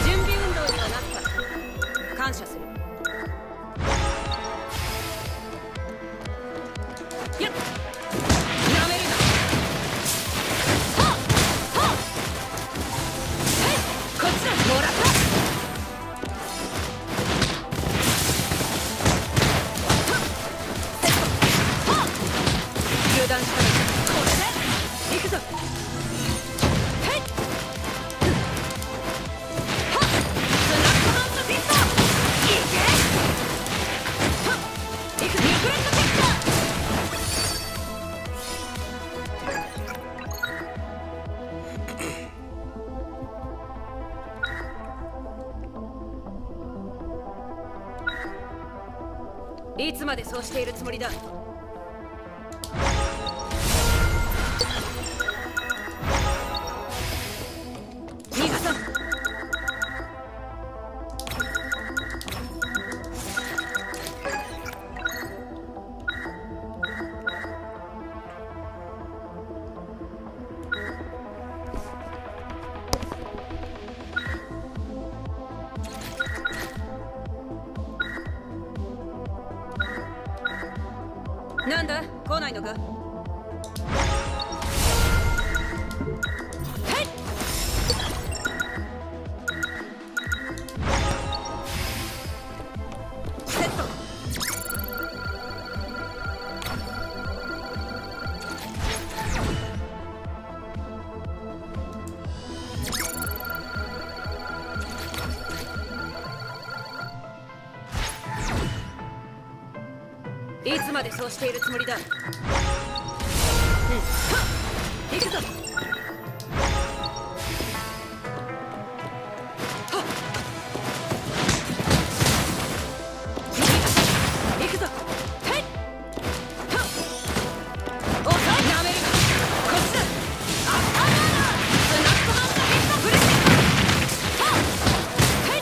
準備運動にはなった。感謝する。やっなめるな。はっはっはいこっちだ。もらった。はっセット。はっ油断したらこれで行くぞ。はいはっスナップハンドフィスト。いけ。はっ行く。リフレットテッション。いつまでそうしているつもりだ。逃がさん。なんだ来ないのか。はいセット。いつまでそうしているつもりだ。うんはっ行くぞ。はっ行くぞ。はいはっ遅い。なめるな。こっちだ。アッパーガード。スナップハンドヒットブレスティック。はっはい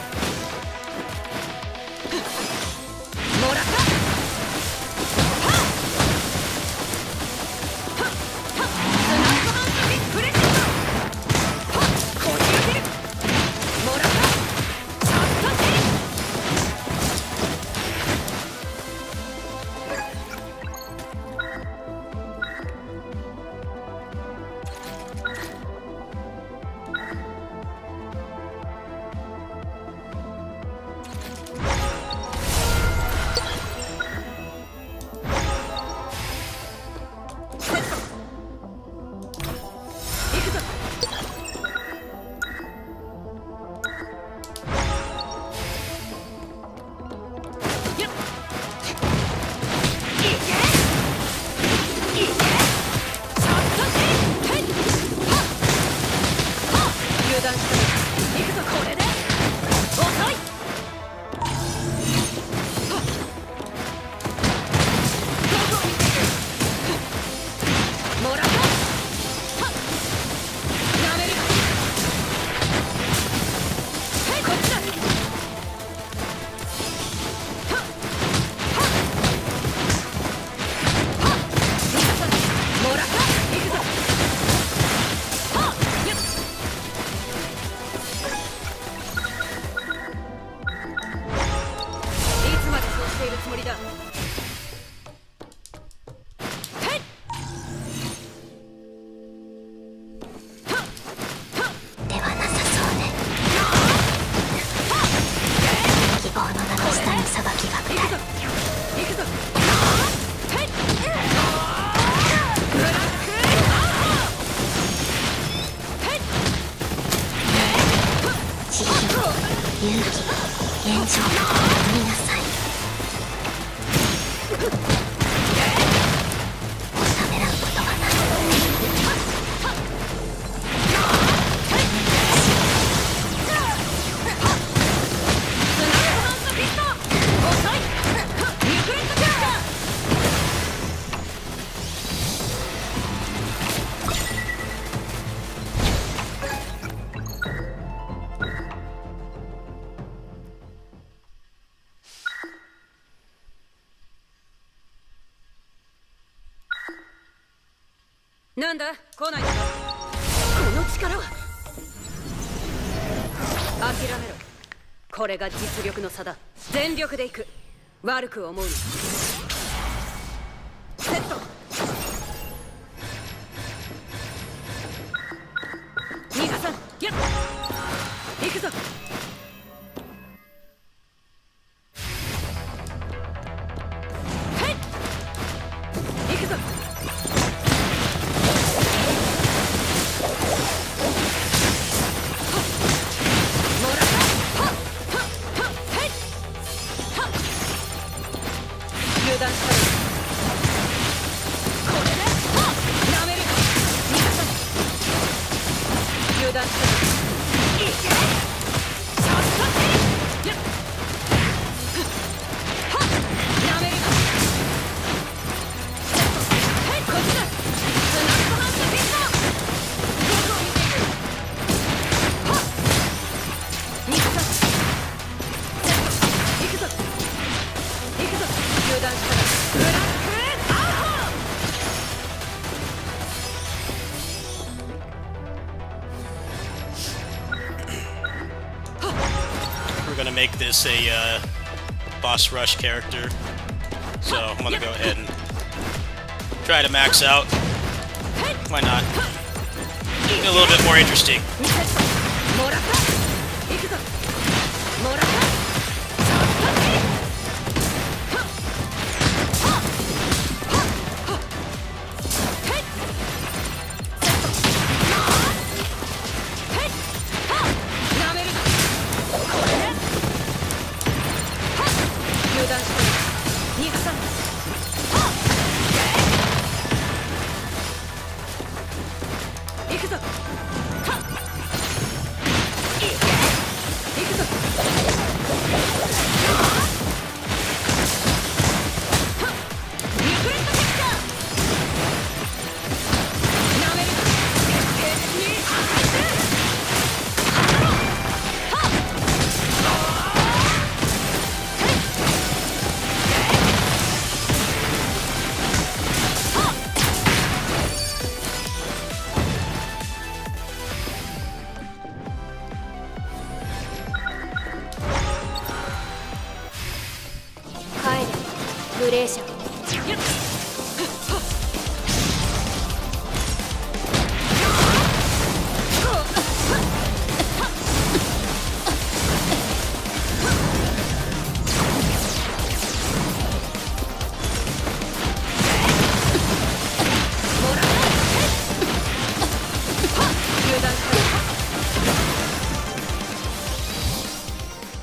もらった。はっはっスナップハンドヒット。勇気現状見なさい。ためらうことはない。なんだ来ないのか。この力は。諦めろ。これが実力の差だ。全力でいく。悪く思うな。セット。逃がさん。やっ行くぞ。はい行くぞ。油断したらこれでなめる。逃がさない油断したらいけ。ちょっとやっはっなめる。はいこっちだ。スナップハンドピストル。どこを見ている。はっ逃がさない行くぞ。行くぞ。油断したらブラックアウト。We're gonna make this a boss rush character, so I'm gonna go ahead and try to max out. Why not? Get a little bit more interesting. もらった行くぞ。もらったちょっとはっはっはっはっへっセットへっはっなめるぞ。これねはっ油断して逃がさん。はっ行くぞ。はっいけ行くぞ。はっリフレットキャッチャーなめるぞ。徹底的に破壊する。はっ帰れグレーシャン。やっもらったはっ油断し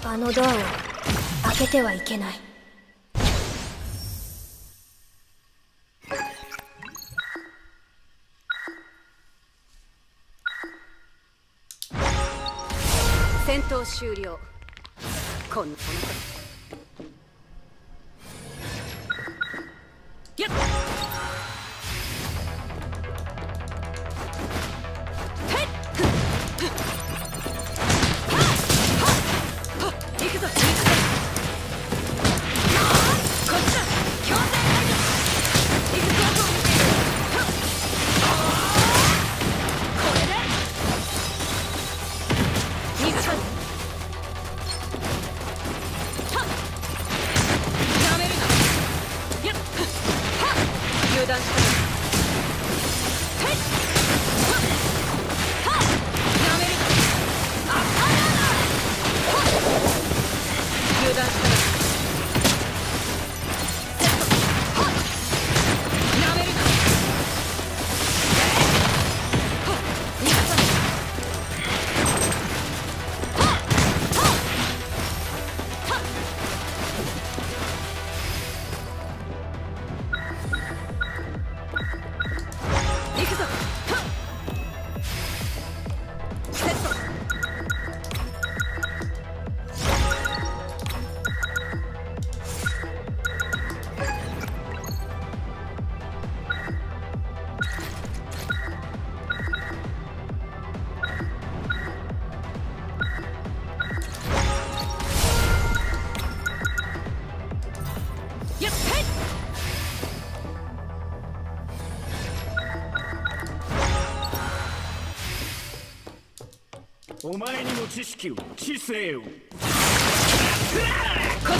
たあのドアを開けてはいけない。戦闘終了。こんなものか。やっへっはっはっ行くぞ。こっちだ。強制排除。行くぞ。はっこれで逃がさん。はっなめるな。やっはっお前にも知識を知性を。こっ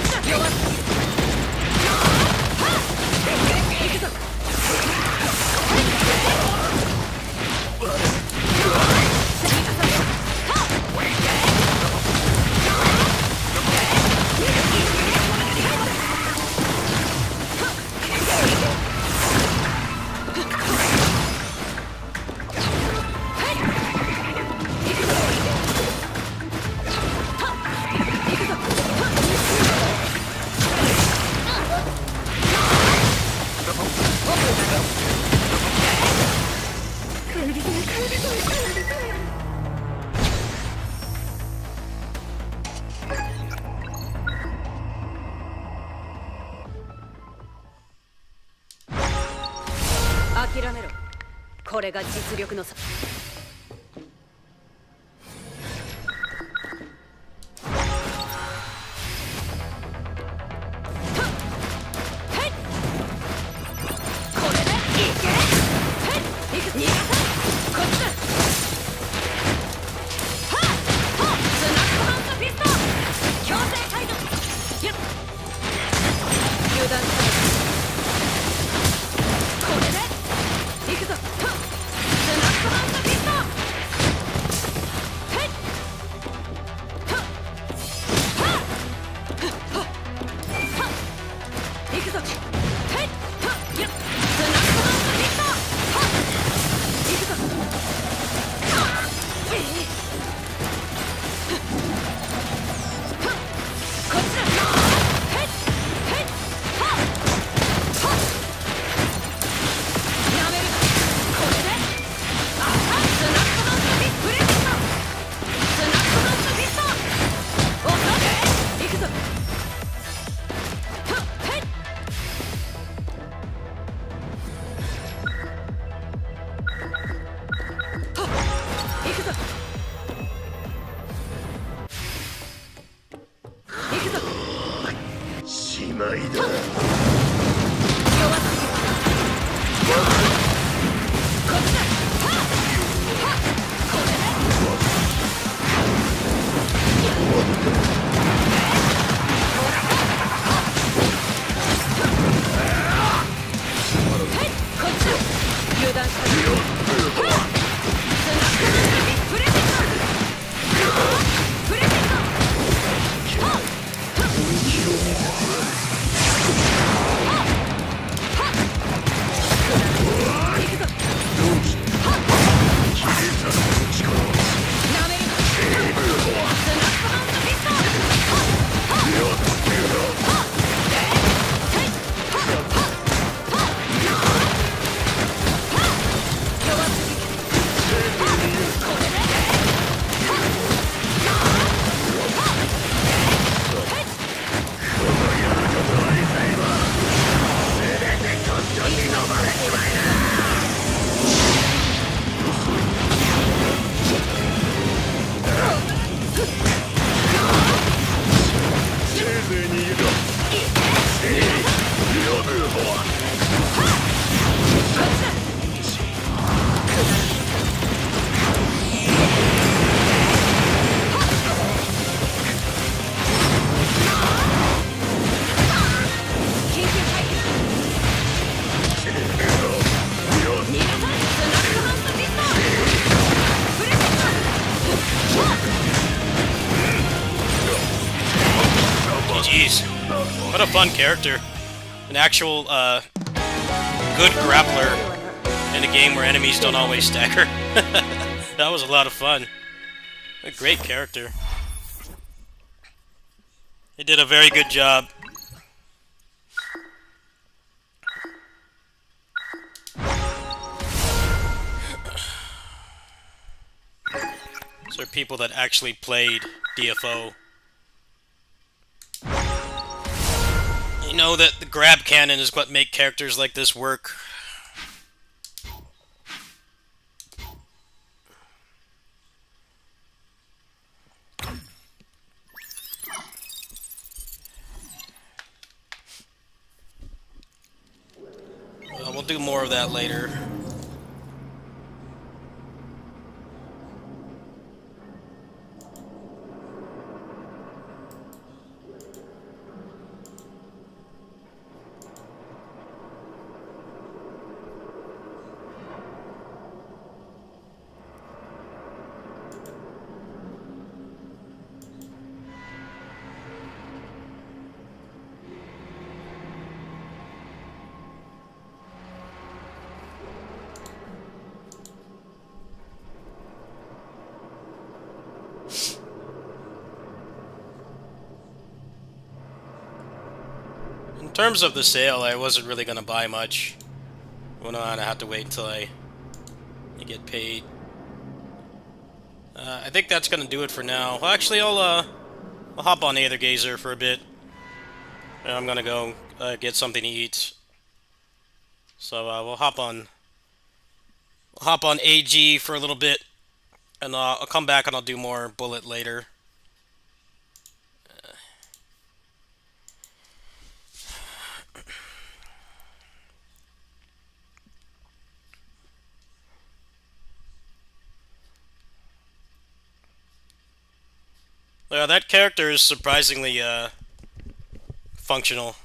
ちだ弱っ行くぞ諦めろこれが実力の差しまいだ。Jeez, what a fun character. An actual, good grappler in a game where enemies don't always stagger. That was a lot of fun. A great character. He did a very good job. These are people that actually played DFO. You know that the grab cannon is what make characters like this work. We'll do more of that later. terms of the sale, I wasn't really gonna buy much. Well, on, I have to wait until I get paid. I think that's gonna do it for now. Well, actually, I'll hop on Aether Gazer for a bit. And I'm gonna go get something to eat. So we'll hop on AG for a little bit, and I'll come back and I'll do more Bullet later. Yeah, that character is surprisingly functional.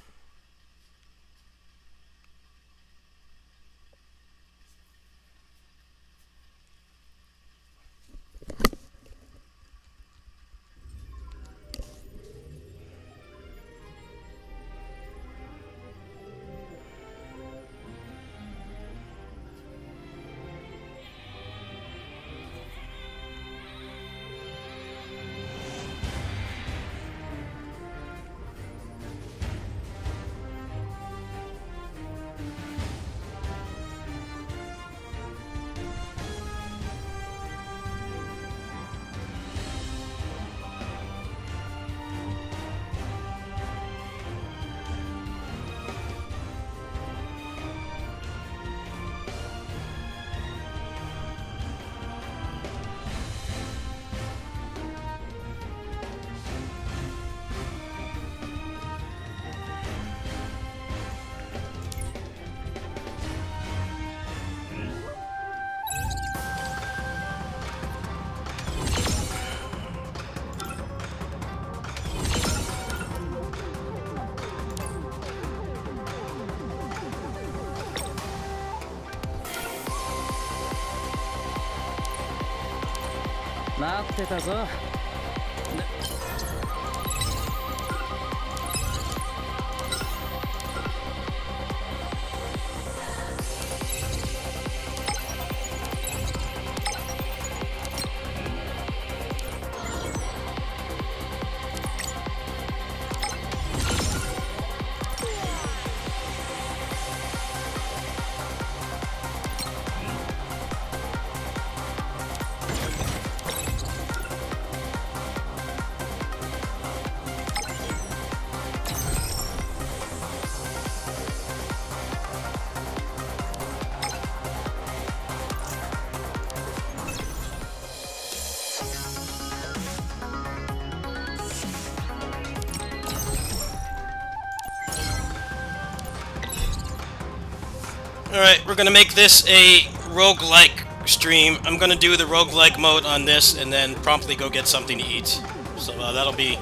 Alright, we're gonna make this a roguelike stream. I'm gonna do the roguelike mode on this and then promptly go get something to eat. So that'll be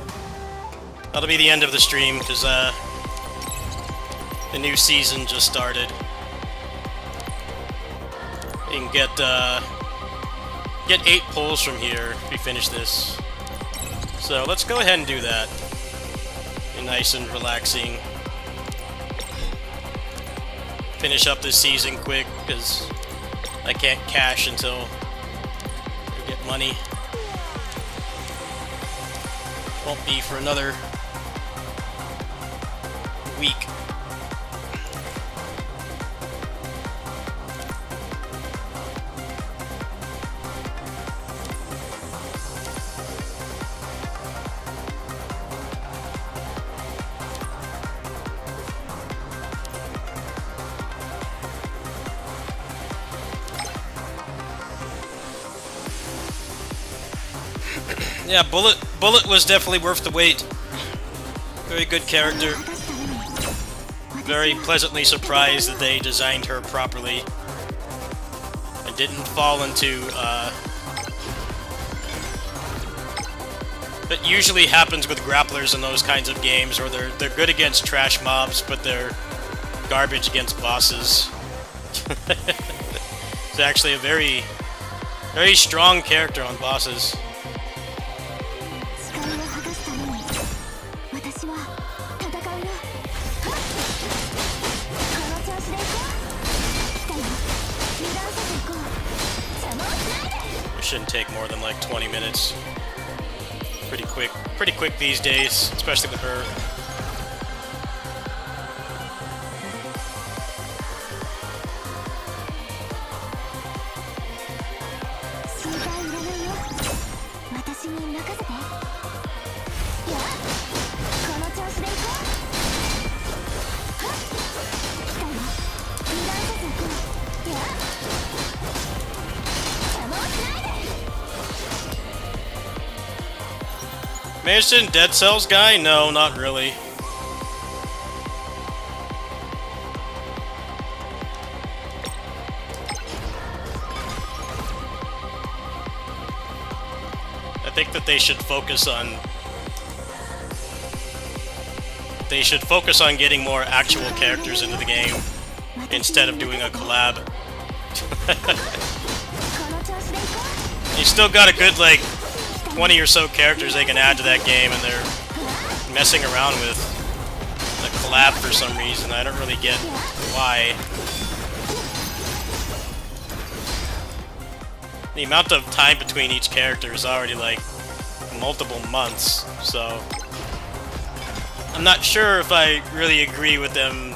the end of the stream, because the new season just started. You can get 8 pulls from here if we finish this. So let's go ahead and do that. Be nice and relaxing. Finish up this season quick, because I can't cash until we get money. Won't be for another week. Yeah, Bullet was definitely worth the wait. Very good character. Very pleasantly surprised that they designed her properly and didn't fall into that usually happens with grapplers in those kinds of games, where they're good against trash mobs, but they're garbage against bosses. It's actually a very strong character on bosses. It shouldn't take more than like 20 minutes. Pretty quick these days, especially with her. I interested in Dead Cells guy? No, not really. I think that they should focus on getting more actual characters into the game instead of doing a collab. You still got a good like 20 or so characters they can add to that game, and they're messing around with a collab for some reason. I don't really get why. The amount of time between each character is already like multiple months, so I'm not sure if I really agree with them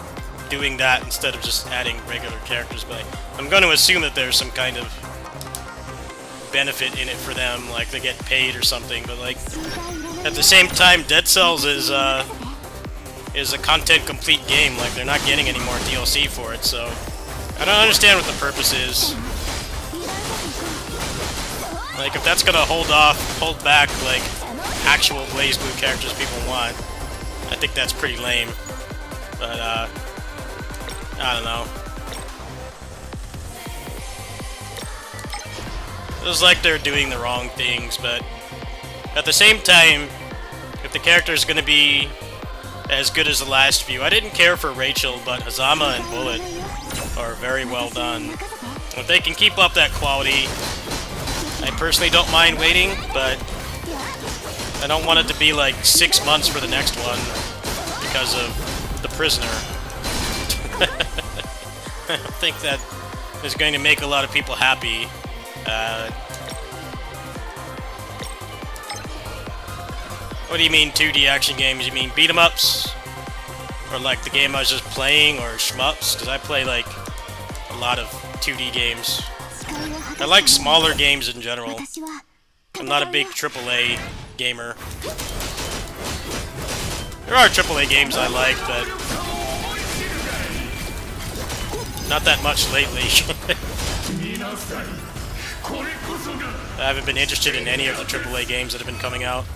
doing that instead of just adding regular characters, but I'm going to assume that there's some kind of benefit in it for them, like they get paid or something, but like at the same time Dead Cells is a content complete game, like they're not getting any more DLC for it, so I don't understand what the purpose is. Like if that's gonna hold back like actual Blaze Blue characters people want, I think that's pretty lame. But I don't know. It was like they're doing the wrong things, but at the same time, if the character is going to be as good as the last few, I didn't care for Rachel, but Hazama and Bullet are very well done. If they can keep up that quality, I personally don't mind waiting, but I don't want it to be like 6 months for the next one because of The Prisoner. I don't think that is going to make a lot of people happy. What do you mean 2D action games? You mean beat 'em ups? Or like the game I was just playing, or shmups? Because I play like a lot of 2D games. I like smaller games in general. I'm not a big AAA gamer. There are AAA games I like, but not that much lately. I haven't been interested in any of the AAA games that have been coming out.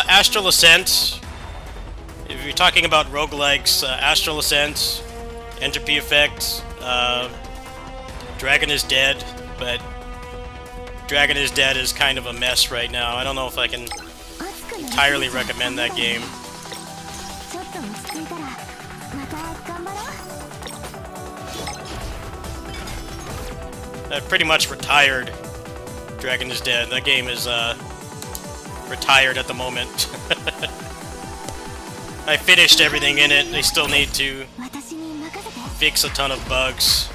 Astral Ascent. If you're talking about roguelikes, Astral Ascent, Entropy Effect, Dragon is Dead, but Dragon is Dead is kind of a mess right now. I don't know if I can entirely recommend that game. I've pretty much retired Dragon is Dead. That game is retired at the moment. I finished everything in it. They still need to fix a ton of bugs.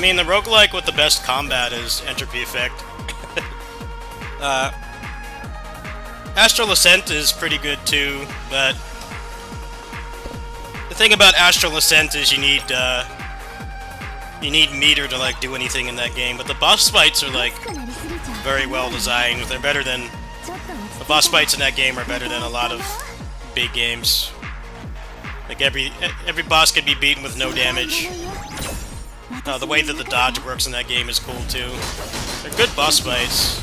mean, the roguelike with the best combat is Entropy Effect. Astral Ascent is pretty good too, but the thing about Astral Ascent is you need meter to like do anything in that game. But the boss fights are like very well designed. They're better than the boss fights in that game are better than a lot of big games. Like every boss can be beaten with no damage. The way that the dodge works in that game is cool too. They're good boss fights.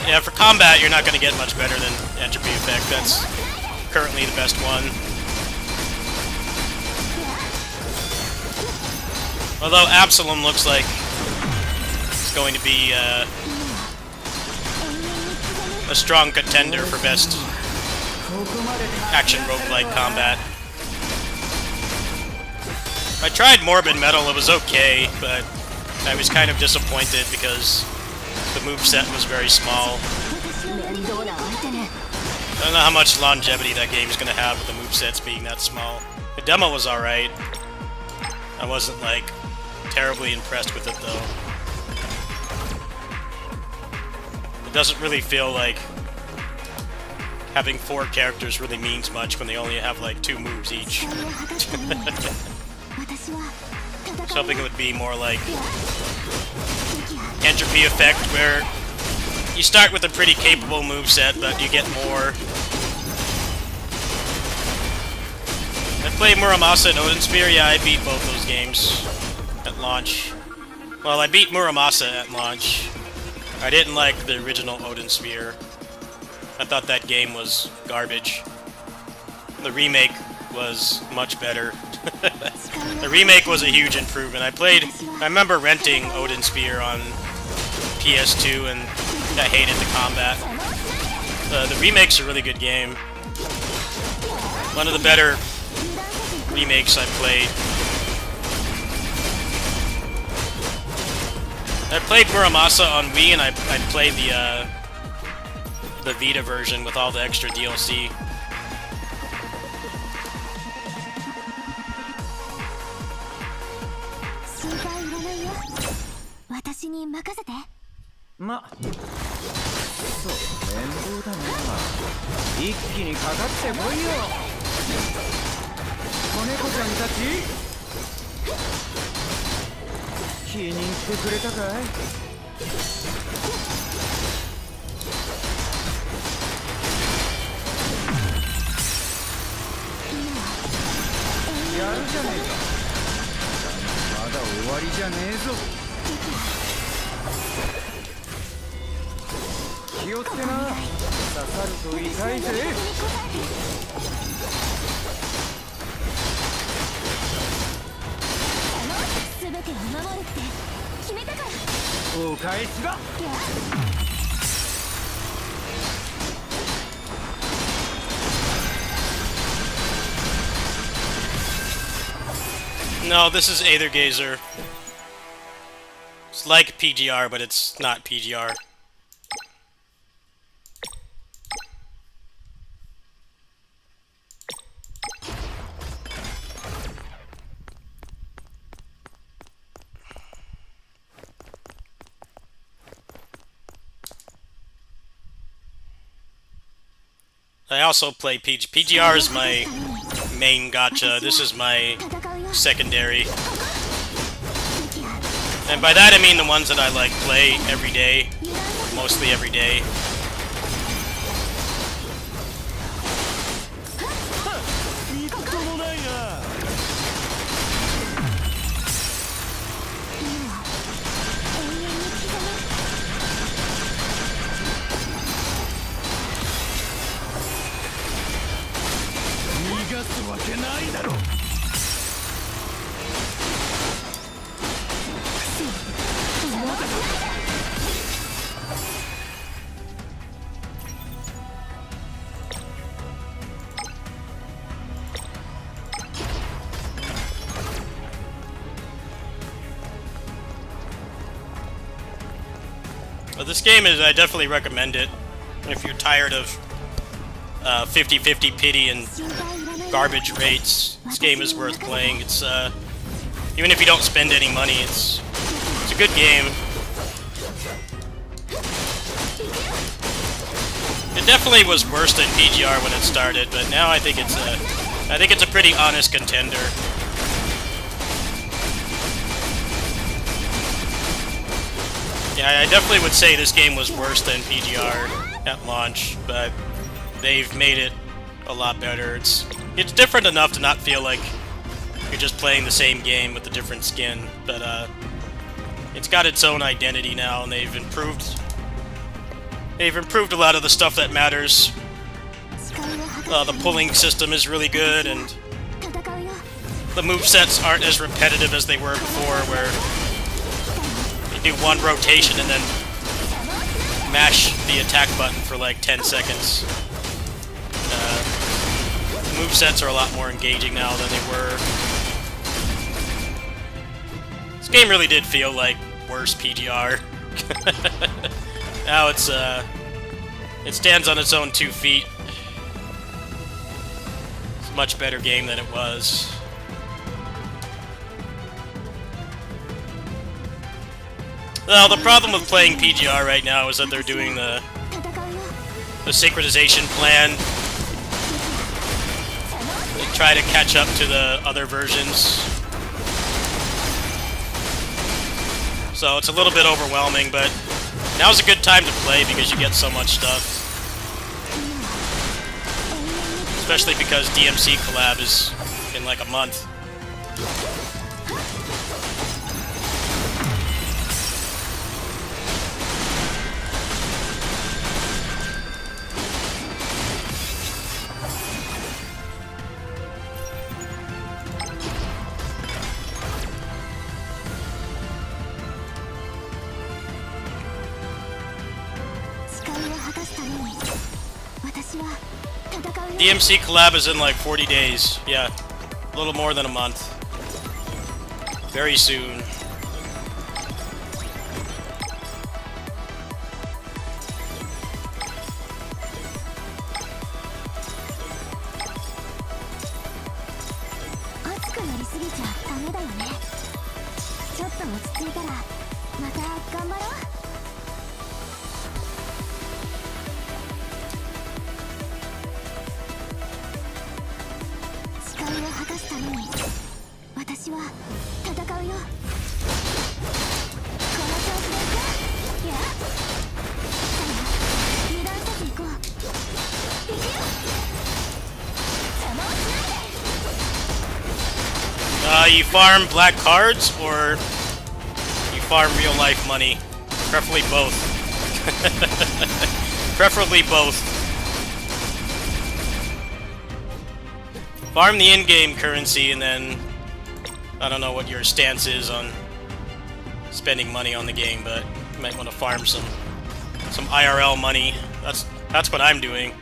Yeah, for combat, you're not going to get much better than Entropy Effect. That's currently the best one. Although Absalom looks like it's going to be a strong contender for best action roguelike combat. I tried Morbid Metal, it was okay, but I was kind of disappointed because the moveset was very small. I don't know how much longevity that game's gonna have with the movesets being that small. The demo was alright. I wasn't, like, terribly impressed with it, though. It doesn't really feel like having 4 characters really means much when they only have, like, 2 moves each. Something would be more like Entropy Effect, where you start with a pretty capable moveset, but you get more. I played Muramasa and Odin Sphere. Yeah, I beat both those games at launch. Well, I beat Muramasa at launch. I didn't like the original Odin Sphere. I thought that game was garbage. The remake was much better. The remake was a huge improvement. I remember renting Odin Sphere on PS2 and I hated the combat. The remake's a really good game. One of the better remakes I've played. I played Muramasa on Wii and I played the Vita version with all the extra DLC.ま、そう面倒だな。一気にかかってこいよ。子猫ちゃんたち、気に入ってくれたかい？やるじゃねえか。まだ終わりじゃねえぞ。気をつけな。刺さると痛いぜ。全てを守るって決めたから。お返しだ。No, this is Aether Gazer. It's like PGR, but it's not PGR. I also play PGR is my main gacha. This is my secondary. And by that I mean the ones that I like play every day, mostly every day. But this game is, I definitely recommend it if you're tired of 50-50 pity and garbage rates. This game is worth playing. It's Even if you don't spend any money, it's a good game. It definitely was worse than PGR when it started, but now I think it's a pretty honest contender. Yeah, I definitely would say this game was worse than PGR at launch, but they've made it a lot better. It's different enough to not feel like you're just playing the same game with a different skin, but it's got its own identity now, and they've improved a lot of the stuff that matters. The pulling system is really good, and the movesets aren't as repetitive as they were before, where you do one rotation and then mash the attack button for like 10 seconds. The movesets are a lot more engaging now than they were. This game really did feel like worse PGR. Now it stands on its own 2 feet. It's a much better game than it was. Well, the problem with playing PGR right now is that they're doing the synchronization plan. They try to catch up to the other versions. So it's a little bit overwhelming, but now's a good time to play because you get so much stuff. Especially because DMC collab is in like a month. DMC collab is in like 40 days. Yeah, a little more than a month. Very soon. You farm black cards, or you farm real life money? Preferably both. Preferably both. Farm the in-game currency, and then I don't know what your stance is on spending money on the game, but you might want to farm some IRL money. That's what I'm doing.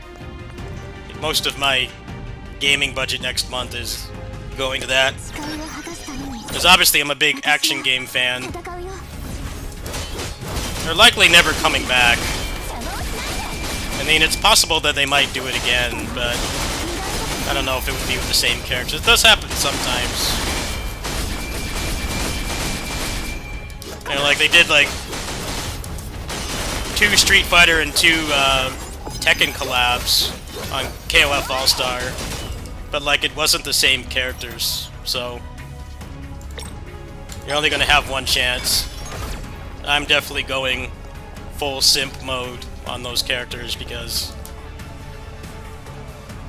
Most of my gaming budget next month is going to that. Because obviously I'm a big action game fan. They're likely never coming back. I mean, it's possible that they might do it again, but I don't know if it would be with the same characters. It does happen sometimes. You know, like they did like 2 Street Fighter and 2 Tekken collabs on KOF All-Star. But like it wasn't the same characters, so you're only gonna have one chance. I'm definitely going full simp mode on those characters because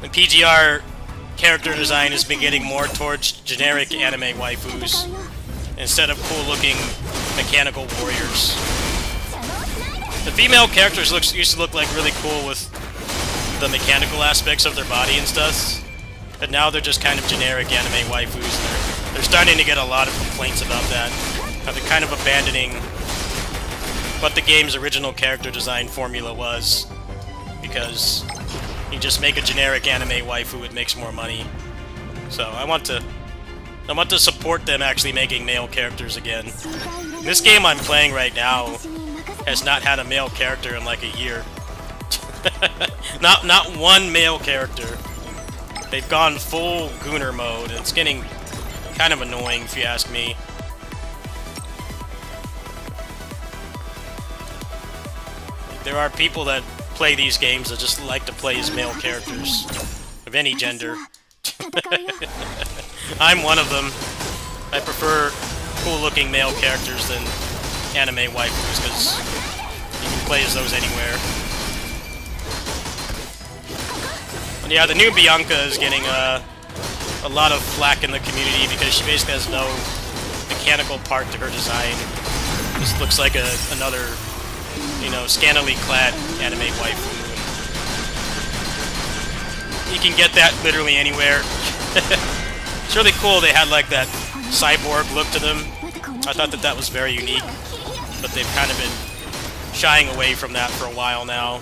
the PGR character design has been getting more towards generic anime waifus instead of cool-looking mechanical warriors. The female characters used to look like really cool with the mechanical aspects of their body and stuff. But now they're just kind of generic anime waifus. They're starting to get a lot of complaints about that. How they're kind of abandoning what the game's original character design formula was. Because you just make a generic anime waifu, it makes more money. So I want to support them actually making male characters again. This game I'm playing right now has not had a male character in like a year. Not one male character. They've gone full Gooner mode, and it's getting kind of annoying if you ask me. There are people that play these games that just like to play as male characters of any gender. I'm one of them. I prefer cool-looking male characters than anime waifus because you can play as those anywhere. And yeah, the new Bianca is getting a lot of flack in the community because she basically has no mechanical part to her design. This looks like another, you know, scantily clad anime waifu. You can get that literally anywhere. It's really cool they had like that cyborg look to them. I thought that was very unique, but they've kind of been shying away from that for a while now.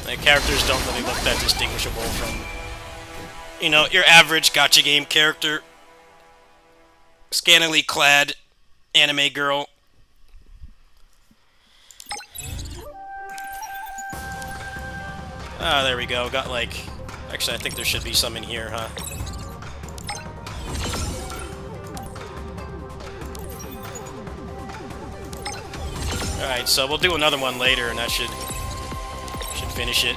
The characters don't really look that distinguishable from, you know, your average gacha game character. Scantily clad anime girl. Ah, there we go. Got like... Actually, I think there should be some in here, huh? Alright, so we'll do another one later, and that should finish it.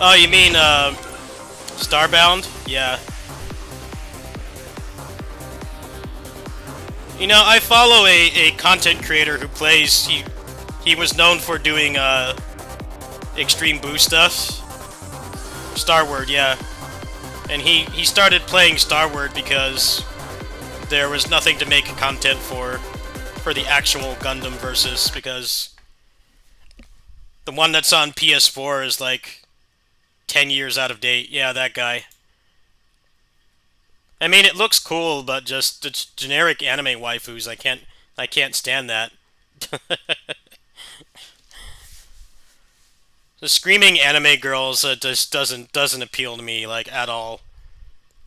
Oh, you mean, Starbound? Yeah. You know, I follow a content creator who plays, he was known for doing, Extreme Boost stuff. Starward, yeah. And he started playing Starward because there was nothing to make content for the actual Gundam versus, because the one that's on PS4 is like 10 years out of date. Yeah, that guy. I mean, it looks cool, but just it's generic anime waifus. I can't stand that. The screaming anime girls just doesn't appeal to me like at all.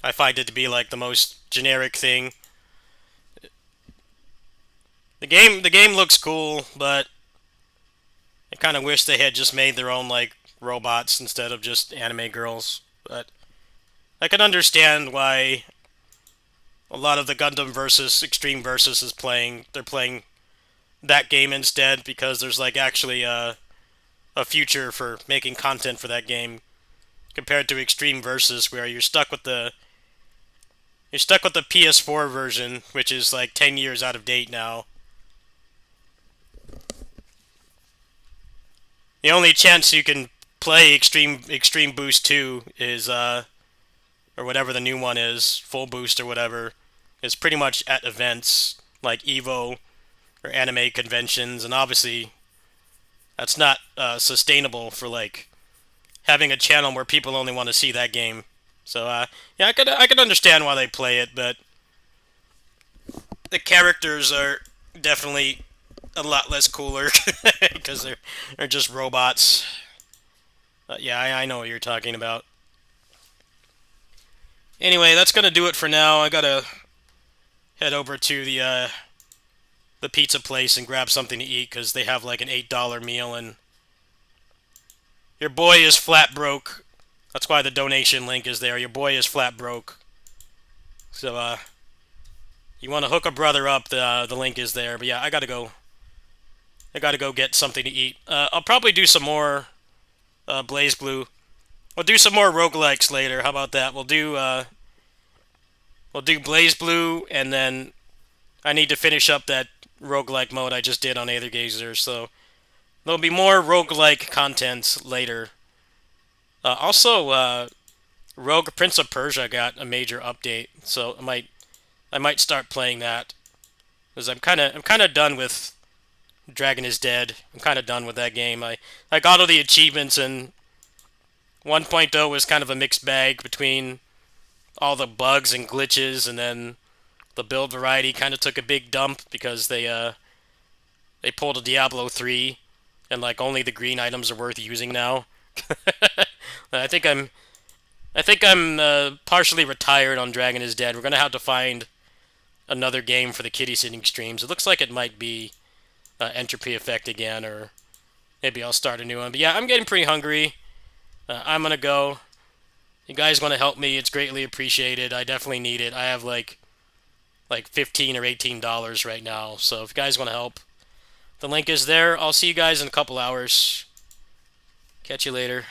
I find it to be like the most generic thing. The game looks cool, but I kind of wish they had just made their own like robots instead of just anime girls. But I can understand why a lot of the Gundam versus Extreme Versus is playing. They're playing that game instead because there's like actually a future for making content for that game compared to Extreme Versus, where you're stuck with the PS4 version, which is like 10 years out of date now. The only chance you can play Extreme Boost 2 is, or whatever the new one is, Full Boost or whatever, is pretty much at events like EVO or anime conventions, and obviously that's not sustainable for like having a channel where people only want to see that game. So yeah, I could understand why they play it, but the characters are definitely a lot less cooler because they're just robots. Yeah, I know what you're talking about. Anyway, that's gonna do it for now. I gotta head over to the pizza place and grab something to eat because they have like an $8 meal, and your boy is flat broke. That's why the donation link is there. Your boy is flat broke. So you want to hook a brother up? The link is there. But yeah, I gotta go get something to eat. I'll probably do some more Blaze Blue. We'll do some more roguelikes later. How about that? We'll do Blaze Blue, and then I need to finish up that roguelike mode I just did on Aether Gazer. So there'll be more roguelike content later. Also, Rogue Prince of Persia got a major update, so I might start playing that because I'm kind of done with Dragon is Dead. I'm kind of done with that game. I got all the achievements, and 1.0 was kind of a mixed bag between all the bugs and glitches, and then the build variety kind of took a big dump because they pulled a Diablo 3, and like only the green items are worth using now. I think I'm partially retired on Dragon is Dead. We're gonna have to find another game for the kitty sitting streams. It looks like it might be Entropy Effect again, or maybe I'll start a new one. But yeah, I'm getting pretty hungry. I'm gonna go. You guys want to help me? It's greatly appreciated. I definitely need it. I have like $15 or $18 right now. So if you guys want to help, the link is there. I'll see you guys in a couple hours. Catch you later.